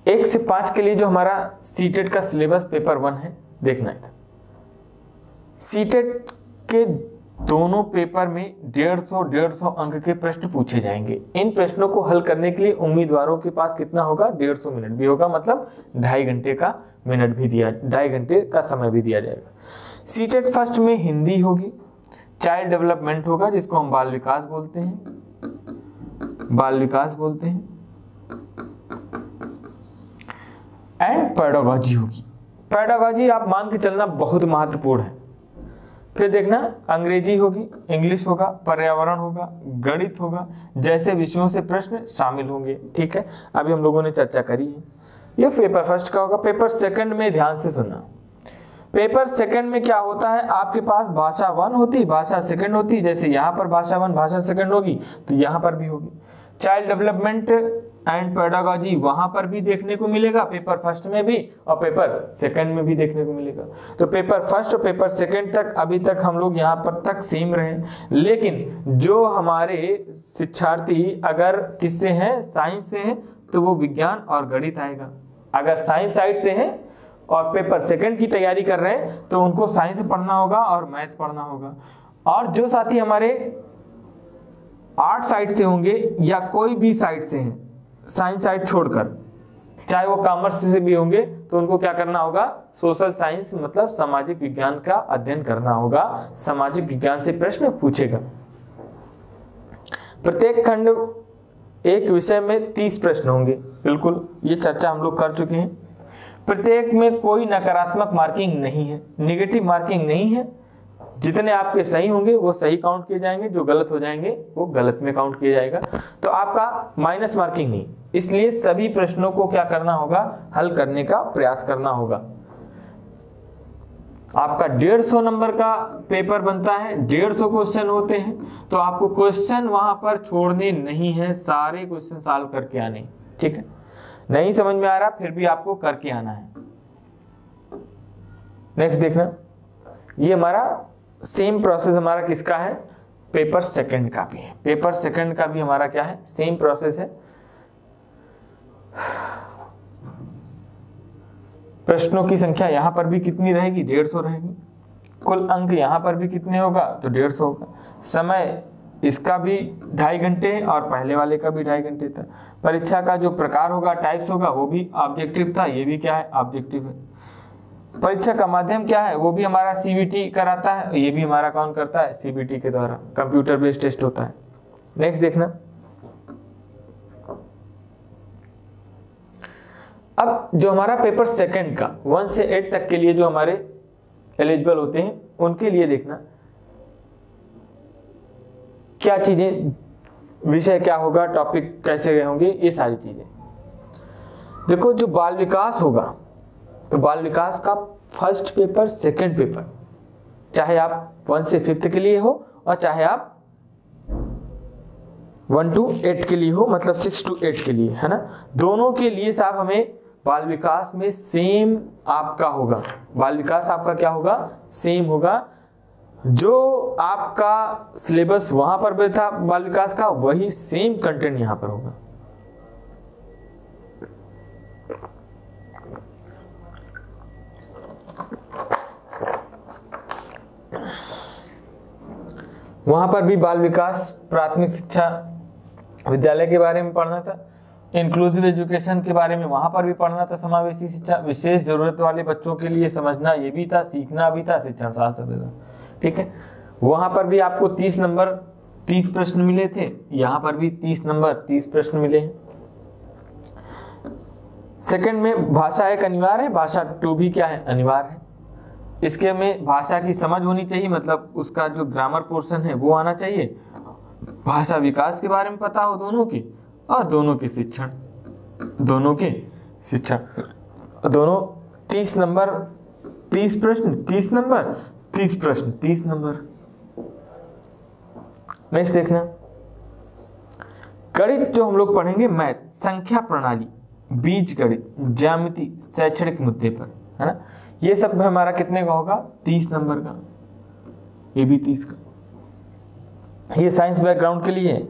एक से 5 के लिए जो हमारा सीटेट का सिलेबस पेपर 1 है, देखना है सीटेट के दोनों पेपर में 150 अंक के प्रश्न पूछे जाएंगे। इन प्रश्नों को हल करने के लिए उम्मीदवारों के पास कितना होगा, 150 मिनट भी होगा, मतलब 2.5 घंटे का मिनट भी दिया, 2.5 घंटे का समय भी दिया जाएगा। सीटेट फर्स्ट में हिंदी होगी, चाइल्ड डेवलपमेंट होगा जिसको हम बाल विकास बोलते हैं, बाल विकास बोलते हैं, एंड पेडागोजी होगी। पेडागोजी आप मान के चलना बहुत महत्वपूर्ण है। फिर देखना अंग्रेजी होगी, इंग्लिश होगा, पर्यावरण होगा, गणित होगा, जैसे विषयों से प्रश्न शामिल होंगे। ठीक है, अभी हम लोगों ने चर्चा करी है। ये पेपर फर्स्ट का होगा। पेपर सेकंड में ध्यान से सुनना, पेपर सेकंड में क्या होता है, आपके पास भाषा 1 होती, भाषा सेकंड होती, जैसे यहाँ पर भाषा 1 भाषा सेकंड होगी तो यहाँ पर भी होगी। चाइल्ड डेवलपमेंट एंड पेडागोजी वहां पर भी देखने को मिलेगा, पेपर फर्स्ट में भी और पेपर सेकंड में भी देखने को मिलेगा। तो पेपर फर्स्ट और पेपर सेकंड तक अभी तक हम लोग यहाँ पर तक सेम रहे, लेकिन जो हमारे शिक्षार्थी अगर किससे हैं, साइंस से हैं, तो वो विज्ञान और गणित आएगा। अगर साइंस साइड से हैं और पेपर सेकंड की तैयारी कर रहे हैं तो उनको साइंस पढ़ना होगा और मैथ पढ़ना होगा। और जो साथी हमारे आर्ट साइड से होंगे या कोई भी साइड से हैं, साइंस साइड छोड़कर, चाहे वो कॉमर्स से भी होंगे, तो उनको क्या करना होगा, सोशल साइंस मतलब सामाजिक विज्ञान का अध्ययन करना होगा। सामाजिक विज्ञान से प्रश्न पूछेगा। प्रत्येक खंड एक विषय में 30 प्रश्न होंगे, बिल्कुल ये चर्चा हम लोग कर चुके हैं। प्रत्येक में कोई नकारात्मक मार्किंग नहीं है, नेगेटिव मार्किंग नहीं है। जितने आपके सही होंगे वो सही काउंट किए जाएंगे, जो गलत हो जाएंगे वो गलत में काउंट किया जाएगा। तो आपका माइनस मार्किंग नहीं, इसलिए सभी प्रश्नों को क्या करना होगा, हल करने का प्रयास करना होगा। आपका 150 नंबर का पेपर बनता है, 150 क्वेश्चन होते हैं, तो आपको क्वेश्चन वहां पर छोड़ने नहीं है, सारे क्वेश्चन सॉल्व करके आने। ठीक है, नहीं समझ में आ रहा फिर भी आपको करके आना है। नेक्स्ट देखना, ये हमारा सेम प्रोसेस हमारा किसका है, पेपर सेकंड का भी है। पेपर सेकंड का भी हमारा क्या है, सेम प्रोसेस है। प्रश्नों की संख्या यहां पर भी कितनी रहेगी, 150 रहेगी। कुल अंक यहां पर भी कितने होगा, तो 150 होगा। समय इसका भी 2.5 घंटे और पहले वाले का भी 2.5 घंटे था। परीक्षा का जो प्रकार होगा, टाइप्स होगा, वो भी ऑब्जेक्टिव था, ये भी क्या है, ऑब्जेक्टिव है। परीक्षा का माध्यम क्या है, वो भी हमारा सीबीटी कराता है, ये भी हमारा कौन करता है, सीबीटी के द्वारा कंप्यूटर बेस्ड टेस्ट होता है। नेक्स्ट देखना, अब जो हमारा पेपर सेकंड का 1 से 8 तक के लिए जो हमारे एलिजिबल होते हैं, उनके लिए देखना क्या चीजें, विषय क्या होगा, टॉपिक कैसे होंगे, ये सारी चीजें। देखो जो बाल विकास होगा, तो बाल विकास का फर्स्ट पेपर सेकंड पेपर, चाहे आप 1 से 5th के लिए हो और चाहे आप 1 to 8 के लिए हो, मतलब 6 to 8 के लिए, है ना, दोनों के लिए साहब हमें बाल विकास में सेम आपका होगा। बाल विकास आपका क्या होगा, सेम होगा। जो आपका सिलेबस वहां पर भी था बाल विकास का, वही सेम कंटेंट यहां पर होगा। वहां पर भी बाल विकास प्राथमिक शिक्षा विद्यालय के बारे में पढ़ना था, इंक्लूसिव एजुकेशन के बारे में वहां पर भी पढ़ना था, समावेशी शिक्षा, विशेष जरूरत वाले बच्चों के लिए समझना ये भी था, सीखना भी था, शिक्षण शास्त्र भी था। ठीक है, वहां पर भी आपको 30 नंबर 30 प्रश्न मिले थे, यहां पर भी 30 नंबर 30 प्रश्न मिले हैं। सेकंड में भाषा एक अनिवार्य है, भाषा 2 भी क्या है, अनिवार्य है। इसके में भाषा की समझ होनी चाहिए, मतलब उसका जो ग्रामर पोर्शन है वो आना चाहिए, भाषा विकास के बारे में पता हो दोनों की, और दोनों के शिक्षण, दोनों 30 नंबर 30 प्रश्न 30 नंबर 30 प्रश्न 30 नंबर। नेक्स्ट देखना, गणित जो हम लोग पढ़ेंगे, मैथ, संख्या प्रणाली, बीज गणित, ज्यामिति, शैक्षणिक मुद्दे पर, है ना, ये सब हमारा कितने का होगा, 30 नंबर का, ये भी 30 का। ये साइंस बैकग्राउंड के लिए है।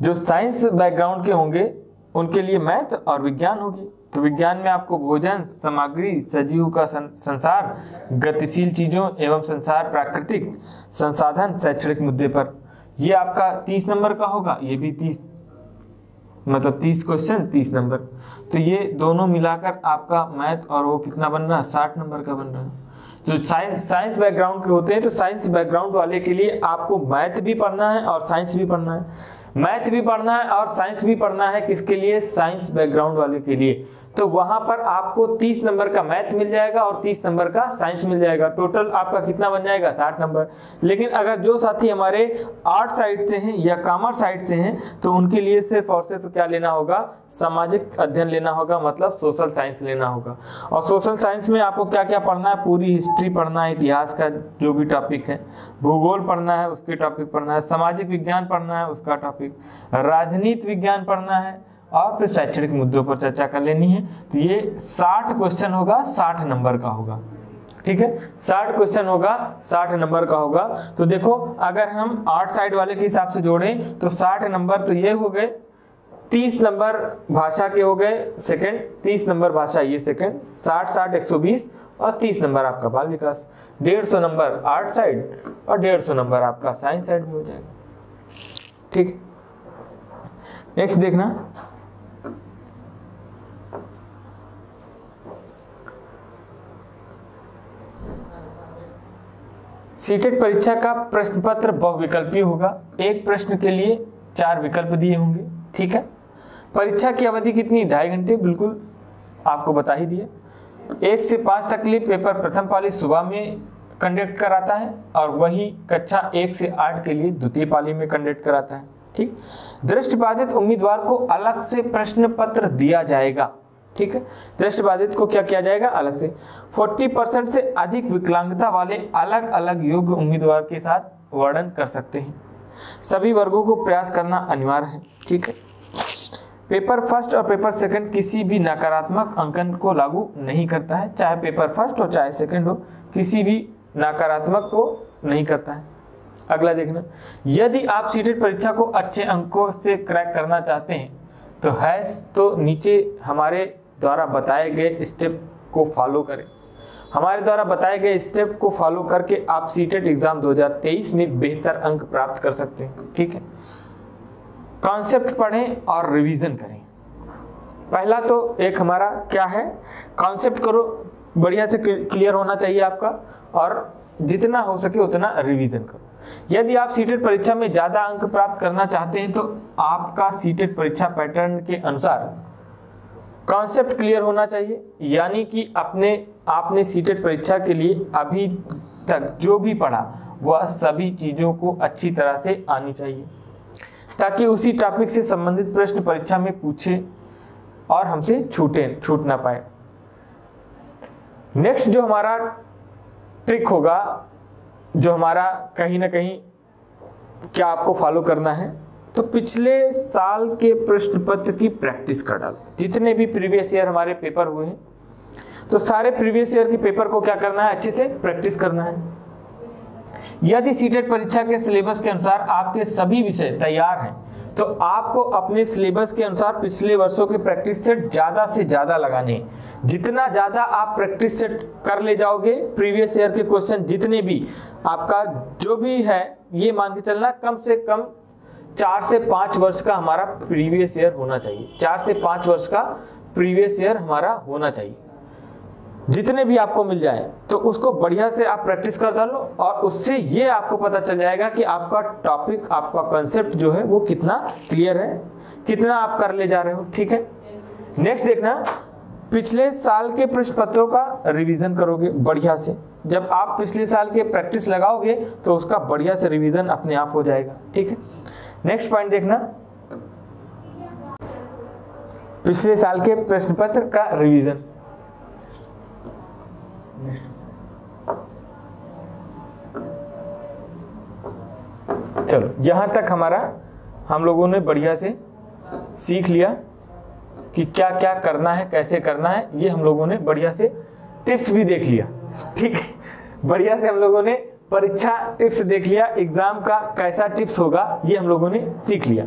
जो साइंस बैकग्राउंड के होंगे उनके लिए मैथ और विज्ञान होगी। तो विज्ञान में आपको भोजन, सामग्री, सजीव का संसार, गतिशील चीजों एवं संसार, प्राकृतिक संसाधन, शैक्षणिक मुद्दे पर, ये आपका 30 नंबर का होगा, ये भी 30, मतलब 30 क्वेश्चन 30 नंबर। तो ये दोनों मिलाकर आपका मैथ और वो कितना बन रहा है, 60 नंबर का बन रहा है। जो साइंस बैकग्राउंड के होते हैं, तो साइंस बैकग्राउंड वाले के लिए आपको मैथ भी पढ़ना है और साइंस भी पढ़ना है, मैथ भी पढ़ना है और साइंस भी पढ़ना है। किसके लिए, साइंस बैकग्राउंड वाले के लिए। तो वहां पर आपको 30 नंबर का मैथ मिल जाएगा और 30 नंबर का साइंस मिल जाएगा। टोटल आपका कितना बन जाएगा, 60 नंबर। लेकिन अगर जो साथी हमारे आर्ट साइड से हैं या कॉमर्स साइड से हैं, तो उनके लिए सिर्फ और सिर्फ क्या लेना होगा, सामाजिक अध्ययन लेना होगा, मतलब सोशल साइंस लेना होगा। और सोशल साइंस में आपको क्या क्या पढ़ना है, पूरी हिस्ट्री पढ़ना है, इतिहास का जो भी टॉपिक है, भूगोल पढ़ना है, उसके टॉपिक पढ़ना है, सामाजिक विज्ञान पढ़ना है, उसका टॉपिक, राजनीति विज्ञान पढ़ना है, और फिर शैक्षणिक मुद्दों पर चर्चा कर लेनी है। तो ये 60 क्वेश्चन होगा, 60 नंबर का होगा। ठीक है, 60 क्वेश्चन होगा, 60 नंबर का होगा। तो देखो, अगर हम आर्ट साइड वाले के हिसाब से जोड़ें तो 60 नंबर तो ये हो गए, 30 नंबर भाषा के हो गए सेकंड, 30 नंबर भाषा ये सेकंड, 60 120 और 30 नंबर आपका बाल विकास, 150 नंबर आर्ट साइड और 150 नंबर आपका साइंस साइड में हो जाएगा। ठीक है, नेक्स्ट देखना, सीटेट परीक्षा का प्रश्न पत्र बहुविकल्पी होगा। एक प्रश्न के लिए 4 विकल्प दिए होंगे। ठीक है, परीक्षा की अवधि कितनी, 2.5 घंटे, बिल्कुल आपको बता ही दिए। 1 से 5 तक के लिए पेपर प्रथम पाली सुबह में कंडक्ट कराता है और वही कक्षा 1 से 8 के लिए द्वितीय पाली में कंडक्ट कराता है। ठीक, दृष्टिबाधित उम्मीदवार को अलग से प्रश्न पत्र दिया जाएगा। ठीक है, दृष्टिबाधित को क्या किया जाएगा, अलग से। 40% से अधिक विकलांगता वाले अलग अलग योग्य उम्मीदवार के साथ वर्णन कर सकते हैं। सभी वर्गों को प्रयास करना अनिवार्य है। ठीक है, पेपर फर्स्ट और पेपर सेकंड किसी भी नकारात्मक अंकन को लागू नहीं करता है, चाहे पेपर फर्स्ट हो चाहे सेकंड हो, किसी भी नकारात्मक को नहीं करता है। अगला देखना, यदि आप सीटेट परीक्षा को अच्छे अंकों से क्रैक करना चाहते हैं तो हैश तो नीचे हमारे द्वारा बताए गए स्टेप को फॉलो करें। हमारे द्वारा बताए गए स्टेप को फॉलो करके आप सीटेट एग्जाम 2023 में बेहतर अंक प्राप्त कर सकते हैं। ठीक है, कॉन्सेप्ट पढ़ें और रिवीजन करें। पहला तो एक हमारा क्या है, कॉन्सेप्ट करो, बढ़िया से क्लियर होना चाहिए आपका, और जितना हो सके उतना रिवीजन करो। यदि आप सीटेट परीक्षा में ज़्यादा अंक प्राप्त करना चाहते हैं तो आपका सीटेट परीक्षा पैटर्न के अनुसार कॉन्सेप्ट क्लियर होना चाहिए, यानी कि आपने सीटेट परीक्षा के लिए अभी तक जो भी पढ़ा वह सभी चीज़ों को अच्छी तरह से आनी चाहिए, ताकि उसी टॉपिक से संबंधित प्रश्न परीक्षा में पूछे और हमसे छूट ना पाए। नेक्स्ट जो हमारा ट्रिक होगा, जो हमारा कहीं ना कहीं क्या आपको फॉलो करना है, तो पिछले साल के प्रश्न पत्र की प्रैक्टिस कर डालो। जितने भी प्रीवियस ईयर हमारे पेपर हुए हैं तो सारे प्रीवियस ईयर के पेपर को क्या करना है, अच्छे से प्रैक्टिस करना है। यदि सीटेट परीक्षा के सिलेबस के अनुसार आपके सभी विषय तैयार हैं तो आपको अपने सिलेबस के अनुसार पिछले वर्षों के प्रैक्टिस सेट ज़्यादा से ज़्यादा लगाने। जितना ज़्यादा आप प्रैक्टिस सेट कर ले जाओगे, प्रीवियस ईयर के क्वेश्चन जितने भी आपका जो भी है, ये मान के चलना कम से कम 4 से 5 वर्ष का हमारा प्रीवियस ईयर होना चाहिए। 4 से 5 वर्ष का प्रीवियस ईयर हमारा होना चाहिए। जितने भी आपको मिल जाए तो उसको बढ़िया से आप प्रैक्टिस कर डालो, और उससे ये आपको पता चल जाएगा कि आपका टॉपिक, आपका कंसेप्ट जो है वो कितना क्लियर है, कितना आप कर ले जा रहे हो। ठीक है, नेक्स्ट देखना, पिछले साल के प्रश्न पत्रों का रिवीजन करोगे बढ़िया से। जब आप पिछले साल के प्रैक्टिस लगाओगे तो उसका बढ़िया से रिवीजन अपने आप हो जाएगा। ठीक है, नेक्स्ट पॉइंट देखना, पिछले साल के प्रश्न पत्र का रिवीजन। चलो, यहां तक हमारा हम लोगों ने बढ़िया से सीख लिया कि क्या क्या करना है, कैसे करना है। ये हम लोगों ने बढ़िया से टिप्स भी देख लिया। ठीक है, बढ़िया से हम लोगों ने परीक्षा टिप्स देख लिया, एग्जाम का कैसा टिप्स होगा ये हम लोगों ने सीख लिया।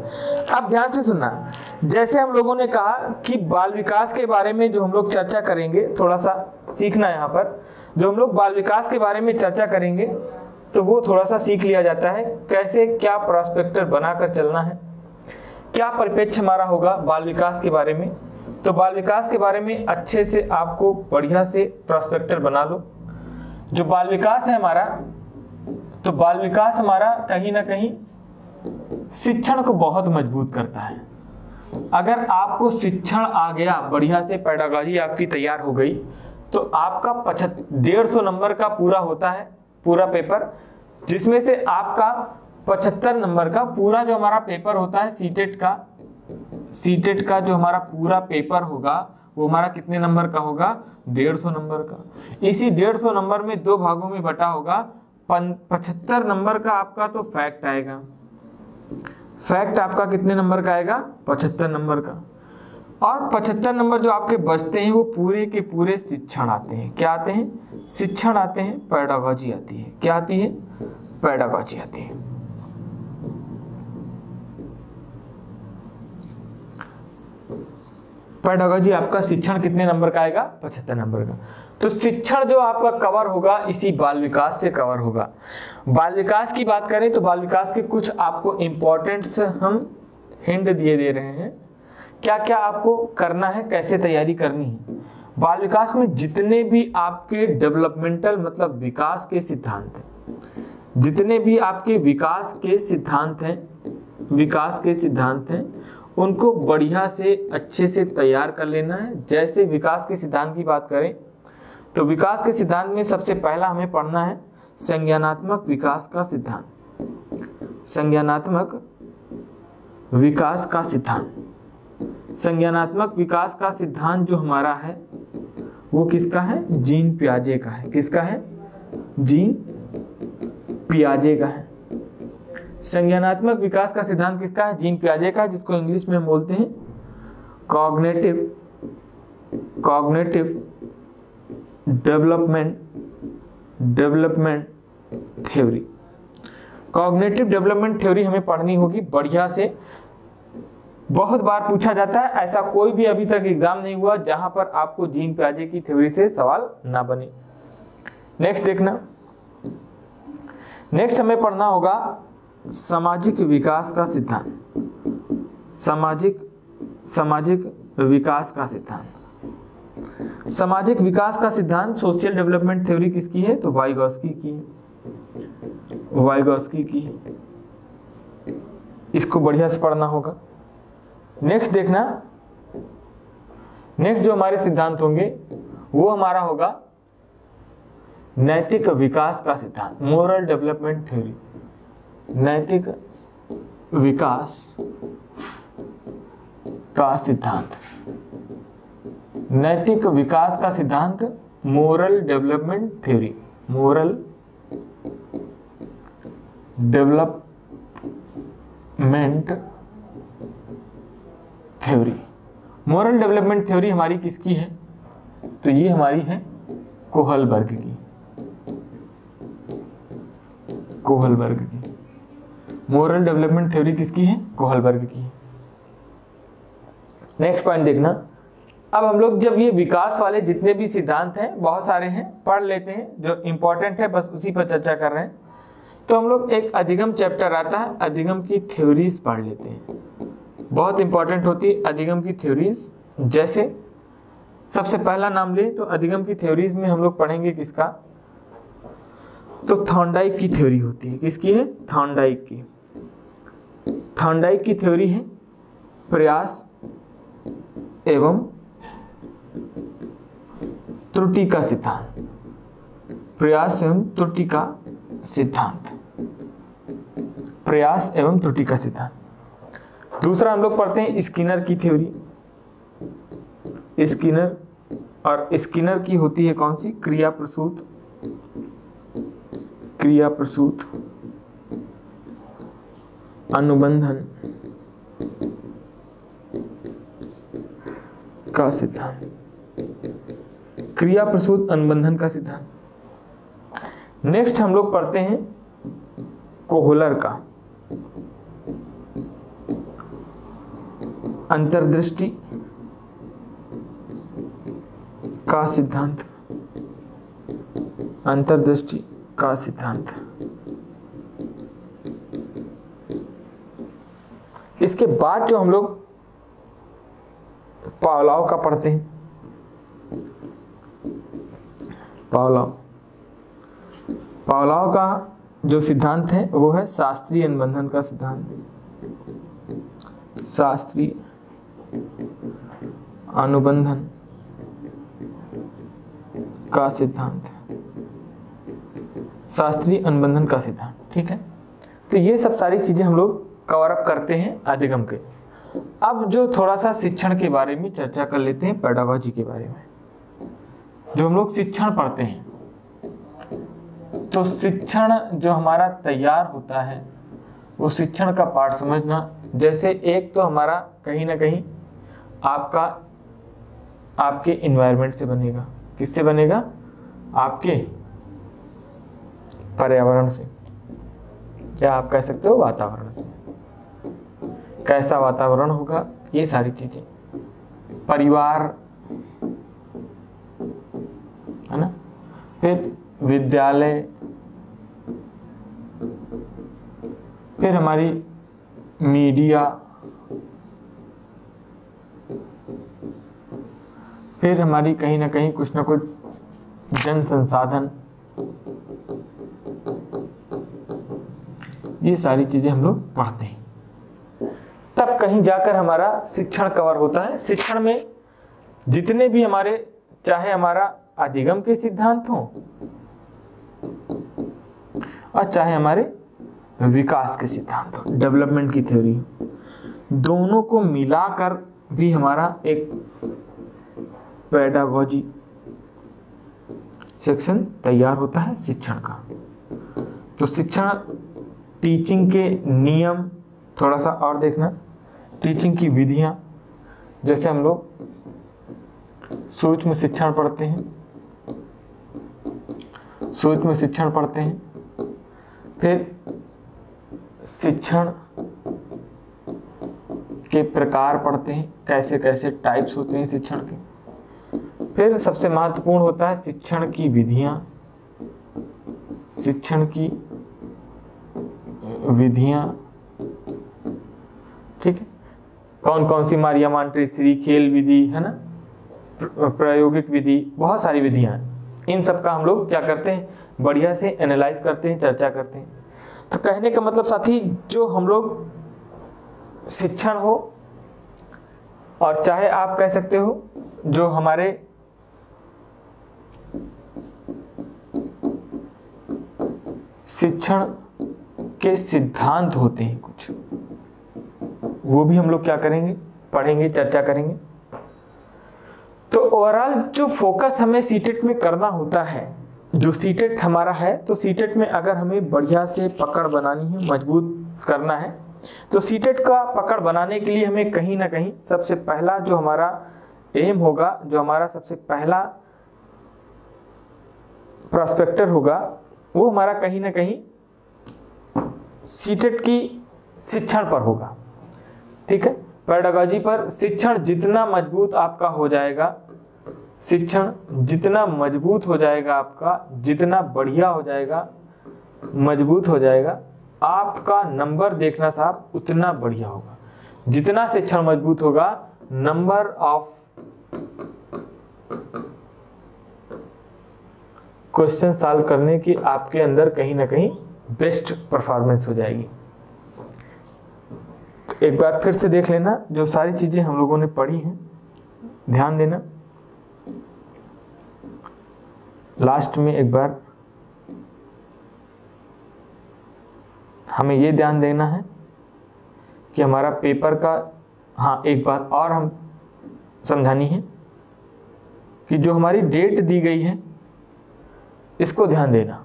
अब ध्यान से सुनना, जैसे हम लोगों ने कहा कि बाल विकास के बारे में जो हम लोग चर्चा करेंगे, थोड़ा सा सीखना यहाँ पर, जो हम लोग बाल विकास के बारे में चर्चा करेंगे तो वो थोड़ा सा सीख लिया जाता है, कैसे क्या प्रोस्पेक्टर बनाकर चलना है, क्या परिप्रेक्ष्य हमारा होगा बाल विकास के बारे में। तो बाल विकास के बारे में अच्छे से आपको बढ़िया से प्रोस्पेक्टर बना लो। जो बाल विकास है हमारा, तो बाल विकास हमारा कहीं ना कहीं शिक्षण को बहुत मजबूत करता है। अगर आपको शिक्षण आ गया बढ़िया से, पेडागॉजी आपकी तैयार हो गई, तो आपका 150 नंबर का पूरा होता है पूरा पेपर, जिसमें से आपका 75 नंबर का पूरा जो हमारा पेपर होता है सीटेट का जो हमारा पूरा पेपर होगा वो हमारा कितने नंबर का होगा, 150 नंबर का। इसी 150 नंबर में 2 भागों में बटा होगा। 75 नंबर का आपका तो फैक्ट आएगा, फैक्ट आपका कितने नंबर का आएगा, 75 नंबर का। और 75 नंबर जो आपके बचते हैं वो पूरे के पूरे शिक्षण आते हैं। क्या आते हैं, शिक्षण आते हैं, पेडागॉजी आती है। क्या आती है, पेडागॉजी आती है। पेडागॉजी आपका शिक्षण कितने नंबर का आएगा, 75 नंबर का। तो शिक्षण जो आपका कवर होगा इसी बाल विकास से कवर होगा। बाल विकास की बात करें तो बाल विकास के कुछ आपको इंपॉर्टेंट्स हम हिंट दे रहे हैं, क्या क्या आपको करना है, कैसे तैयारी करनी है। बाल विकास में जितने भी आपके डेवलपमेंटल मतलब विकास के सिद्धांत हैं, जितने भी आपके विकास के सिद्धांत हैं उनको बढ़िया से अच्छे से तैयार कर लेना है। जैसे विकास के सिद्धांत की बात करें तो विकास के सिद्धांत में सबसे पहला हमें पढ़ना है संज्ञानात्मक विकास का सिद्धांत। संज्ञानात्मक विकास का सिद्धांत, संज्ञानात्मक विकास का सिद्धांत जो हमारा है वो किसका है, जीन पियाजे का है। किसका है, जीन पियाजे का है। संज्ञानात्मक विकास का सिद्धांत किसका है, जीन पियाजे का, जिसको इंग्लिश में हम बोलते हैं cognitive development theory. Cognitive development theory हमें पढ़नी होगी बढ़िया से, बहुत बार पूछा जाता है, ऐसा कोई भी अभी तक एग्जाम नहीं हुआ जहां पर आपको जीन पियाजे की थ्योरी से सवाल ना बने। नेक्स्ट देखना, नेक्स्ट हमें पढ़ना होगा सामाजिक विकास का सिद्धांत। सामाजिक विकास का सिद्धांत। सामाजिक विकास का सिद्धांत सोशल डेवलपमेंट थ्योरी किसकी है? तो वाइगॉस्की की। इसको बढ़िया से पढ़ना होगा। नेक्स्ट देखना, नेक्स्ट जो हमारे सिद्धांत होंगे वो हमारा होगा नैतिक विकास का सिद्धांत, मोरल डेवलपमेंट थ्योरी। नैतिक विकास का सिद्धांत, नैतिक विकास का सिद्धांत, moral development theory. Moral development theory. Moral development theory हमारी किसकी है? तो ये हमारी है कोहलबर्ग की। मोरल डेवलपमेंट थ्योरी किसकी है? कोहलबर्ग की। नेक्स्ट पॉइंट देखना, अब हम लोग जब ये विकास वाले जितने भी सिद्धांत हैं, बहुत सारे हैं, पढ़ लेते हैं, जो इंपॉर्टेंट है बस उसी पर चर्चा कर रहे हैं। तो हम लोग एक अधिगम चैप्टर आता है, अधिगम की थ्योरीज पढ़ लेते हैं, बहुत इंपॉर्टेंट होती है अधिगम की थ्योरीज। जैसे सबसे पहला नाम ले तो अधिगम की थ्योरीज में हम लोग पढ़ेंगे किसका? तो थॉर्नडाइक की थ्योरी होती है। किसकी है? थॉर्नडाइक की। थॉर्नडाइक की थ्योरी है प्रयास एवं त्रुटि का सिद्धांत। प्रयास एवं त्रुटि का सिद्धांत। प्रयास एवं त्रुटि का सिद्धांत। दूसरा हम लोग पढ़ते हैं स्किनर की थ्योरी। स्किनर, और स्किनर की होती है कौन सी? क्रिया प्रसूत अनुबंधन का सिद्धांत। क्रिया प्रसूत अनुबंधन का सिद्धांत। नेक्स्ट हम लोग पढ़ते हैं कोहलर का अंतर्दृष्टि का सिद्धांत। अंतर्दृष्टि का सिद्धांत। इसके बाद जो हम लोग पावलोव का पढ़ते हैं, पावलोव का जो सिद्धांत है वो है शास्त्रीय अनुबंधन का सिद्धांत। शास्त्रीय अनुबंधन का सिद्धांत। शास्त्रीय अनुबंधन का सिद्धांत। ठीक है, तो ये सब सारी चीजें हम लोग कवर अप करते हैं अधिगम के। अब जो थोड़ा सा शिक्षण के बारे में चर्चा कर लेते हैं, पेडागोजी के बारे में। जो हम लोग शिक्षण पढ़ते हैं, तो शिक्षण जो हमारा तैयार होता है वो शिक्षण का पाठ समझना। जैसे एक तो हमारा कहीं ना कहीं आपके इन्वायरमेंट से बनेगा। किससे बनेगा? आपके पर्यावरण से, या आप कह सकते हो वातावरण से। कैसा वातावरण होगा, ये सारी चीजें, परिवार है ना, फिर विद्यालय, फिर हमारी मीडिया, फिर हमारी कहीं ना कहीं कुछ ना कुछ जन संसाधन, ये सारी चीजें हम लोग पढ़ते हैं। तब कहीं जाकर हमारा शिक्षण कवर होता है। शिक्षण में जितने भी हमारे, चाहे हमारा अधिगम के सिद्धांत हों और चाहे हमारे विकास के सिद्धांत हो, डेवलपमेंट की थ्योरी, दोनों को मिलाकर भी हमारा एक पेडागोजी सेक्शन तैयार होता है शिक्षण का। तो शिक्षण, टीचिंग के नियम थोड़ा सा और देखना, टीचिंग की विधियां, जैसे हम लोग सूक्ष्म शिक्षण पढ़ते हैं, सूक्ष्म शिक्षण पढ़ते हैं, फिर शिक्षण के प्रकार पढ़ते हैं, कैसे कैसे टाइप्स होते हैं शिक्षण के। फिर सबसे महत्वपूर्ण होता है शिक्षण की विधियां, शिक्षण की विधियां, ठीक है, कौन कौन सी मारिया मॉन्टेसरी, खेल विधि है ना, प्रायोगिक विधि, बहुत सारी विधियां हैं। इन सब का हम लोग क्या करते हैं, बढ़िया से एनालाइज करते हैं, चर्चा करते हैं। तो कहने का मतलब साथी, जो हम लोग शिक्षण हो, और चाहे आप कह सकते हो जो हमारे शिक्षण के सिद्धांत होते हैं कुछ, वो भी हम लोग क्या करेंगे, पढ़ेंगे, चर्चा करेंगे। तो ओवरऑल जो फोकस हमें सीटेट में करना होता है, जो सीटेट हमारा है, तो सीटेट में अगर हमें बढ़िया से पकड़ बनानी है, मजबूत करना है, तो सीटेट का पकड़ बनाने के लिए हमें कहीं ना कहीं सबसे पहला जो हमारा एम होगा, जो हमारा सबसे पहला प्रोस्पेक्टर होगा, वो हमारा कहीं ना कहीं सीटेट की शिक्षण पर होगा, ठीक है, पेडागॉजी पर। शिक्षण जितना मजबूत आपका हो जाएगा, शिक्षण जितना मजबूत हो जाएगा आपका, जितना बढ़िया हो जाएगा, मजबूत हो जाएगा, आपका नंबर देखना साहब उतना बढ़िया होगा। जितना शिक्षण मजबूत होगा, नंबर ऑफ क्वेश्चन सॉल्व करने की आपके अंदर कहीं ना कहीं बेस्ट परफॉर्मेंस हो जाएगी। तो एक बार फिर से देख लेना, जो सारी चीजें हम लोगों ने पढ़ी हैं, ध्यान देना। लास्ट में एक बार हमें ये ध्यान देना है कि हमारा पेपर का, हाँ एक बात और हम समझानी है कि जो हमारी डेट दी गई है, इसको ध्यान देना।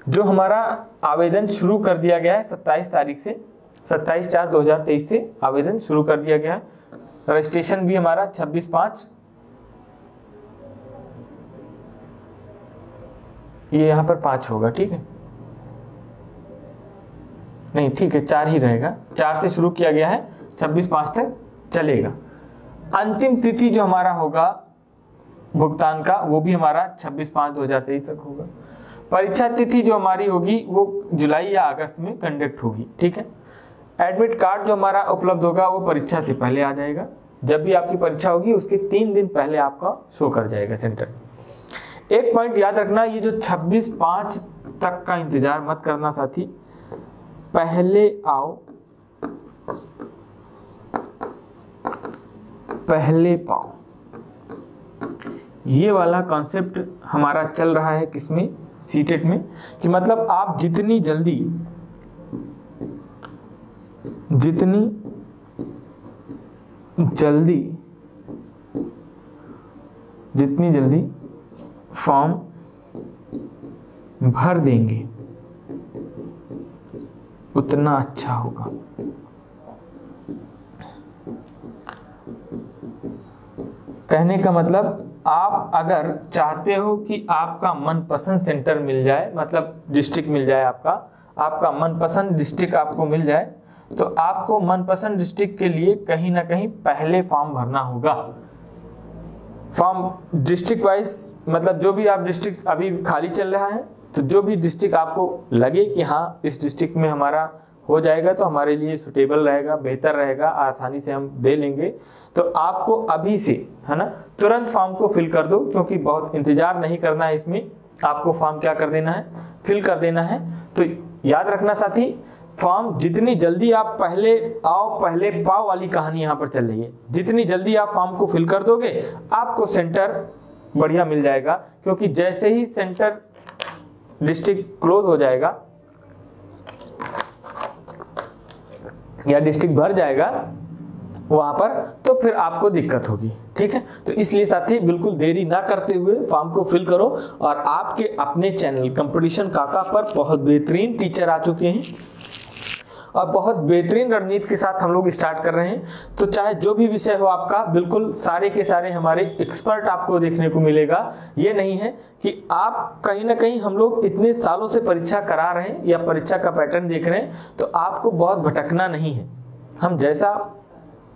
जो हमारा आवेदन शुरू कर दिया गया है 27 तारीख से, 27/4/2023 से आवेदन शुरू कर दिया गया है। रजिस्ट्रेशन भी हमारा 26/5, ये यहाँ पर 5 होगा, ठीक है, नहीं ठीक है 4 ही रहेगा, 4 से शुरू किया गया है, 26/5 तक चलेगा। अंतिम तिथि जो हमारा होगा भुगतान का, वो भी हमारा 26/5/2023 तक होगा। परीक्षा तिथि जो हमारी होगी वो जुलाई या अगस्त में कंडक्ट होगी, ठीक है। एडमिट कार्ड जो हमारा उपलब्ध होगा वो परीक्षा से पहले आ जाएगा। जब भी आपकी परीक्षा होगी उसके 3 दिन पहले आपका शो कर जाएगा सेंटर। एक पॉइंट याद रखना, ये जो 26/5 तक का इंतजार मत करना साथी, पहले आओ पहले पाओ, ये वाला कॉन्सेप्ट हमारा चल रहा है किसमें, सीटेट में, कि मतलब आप जितनी जल्दी फॉर्म भर देंगे उतना अच्छा होगा। कहने का मतलब, आप अगर चाहते हो कि आपका मनपसंद सेंटर मिल जाए, मतलब डिस्ट्रिक्ट मिल जाए, आपका मनपसंद डिस्ट्रिक्ट आपको मिल जाए, तो आपको मनपसंद डिस्ट्रिक्ट के लिए कहीं ना कहीं पहले फॉर्म भरना होगा। फॉर्म डिस्ट्रिक्ट वाइज, मतलब जो भी आप डिस्ट्रिक्ट अभी खाली चल रहा है, तो जो भी डिस्ट्रिक्ट आपको लगे कि हाँ इस डिस्ट्रिक्ट में हमारा हो जाएगा तो हमारे लिए सुटेबल रहेगा, बेहतर रहेगा, आसानी से हम दे लेंगे, तो आपको अभी से, है ना, तुरंत फॉर्म को फिल कर दो, क्योंकि बहुत इंतजार नहीं करना है इसमें, आपको फॉर्म क्या कर देना है, फिल कर देना है। तो याद रखना साथी, फॉर्म जितनी जल्दी आप पहले आओ पहले पाओ वाली कहानी यहाँ पर चल रही है। जितनी जल्दी आप फॉर्म को फिल कर दोगे, आपको सेंटर बढ़िया मिल जाएगा, क्योंकि जैसे ही सेंटर डिस्ट्रिक्ट क्लोज हो जाएगा या डिस्ट्रिक्ट भर जाएगा वहां पर, तो फिर आपको दिक्कत होगी, ठीक है। तो इसलिए साथी बिल्कुल देरी ना करते हुए फॉर्म को फिल करो। और आपके अपने चैनल कंपटीशन काका पर बहुत बेहतरीन टीचर आ चुके हैं, और बहुत बेहतरीन रणनीति के साथ हम लोग स्टार्ट कर रहे हैं। तो चाहे जो भी विषय हो आपका, बिल्कुल सारे के सारे हमारे एक्सपर्ट आपको देखने को मिलेगा। ये नहीं है कि आप कहीं ना कहीं, हम लोग इतने सालों से परीक्षा करा रहे हैं या परीक्षा का पैटर्न देख रहे हैं, तो आपको बहुत भटकना नहीं है। हम जैसा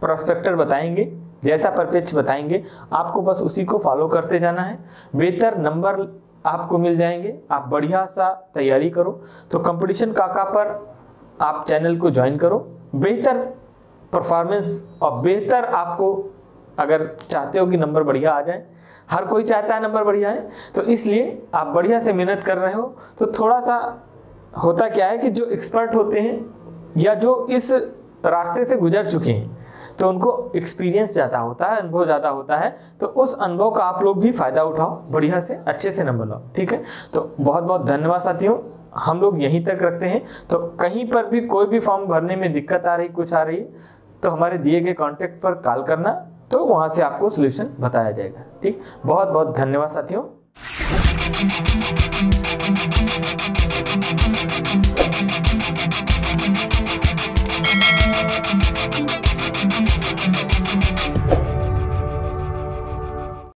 प्रोस्पेक्टर बताएंगे, जैसा परिप्रेक्ष्य बताएंगे, आपको बस उसी को फॉलो करते जाना है। बेहतर नंबर आपको मिल जाएंगे। आप बढ़िया सा तैयारी करो। तो कंपटीशन काका पर आप चैनल को ज्वाइन करो। बेहतर परफॉर्मेंस और बेहतर आपको अगर चाहते हो कि नंबर बढ़िया आ जाए, हर कोई चाहता है नंबर बढ़िया है, तो इसलिए आप बढ़िया से मेहनत कर रहे हो। तो थोड़ा सा होता क्या है कि जो एक्सपर्ट होते हैं या जो इस रास्ते से गुजर चुके हैं, तो उनको एक्सपीरियंस ज़्यादा होता है, अनुभव ज़्यादा होता है। तो उस अनुभव का आप लोग भी फ़ायदा उठाओ, बढ़िया से अच्छे से नंबर लाओ। ठीक है, तो बहुत बहुत धन्यवाद साथियों। हम लोग यहीं तक रखते हैं। तो कहीं पर भी कोई भी फॉर्म भरने में दिक्कत आ रही, कुछ आ रही, तो हमारे दिए गए कॉन्टैक्ट पर कॉल करना, तो वहाँ से आपको सोल्यूशन बताया जाएगा। ठीक, बहुत बहुत धन्यवाद साथियों।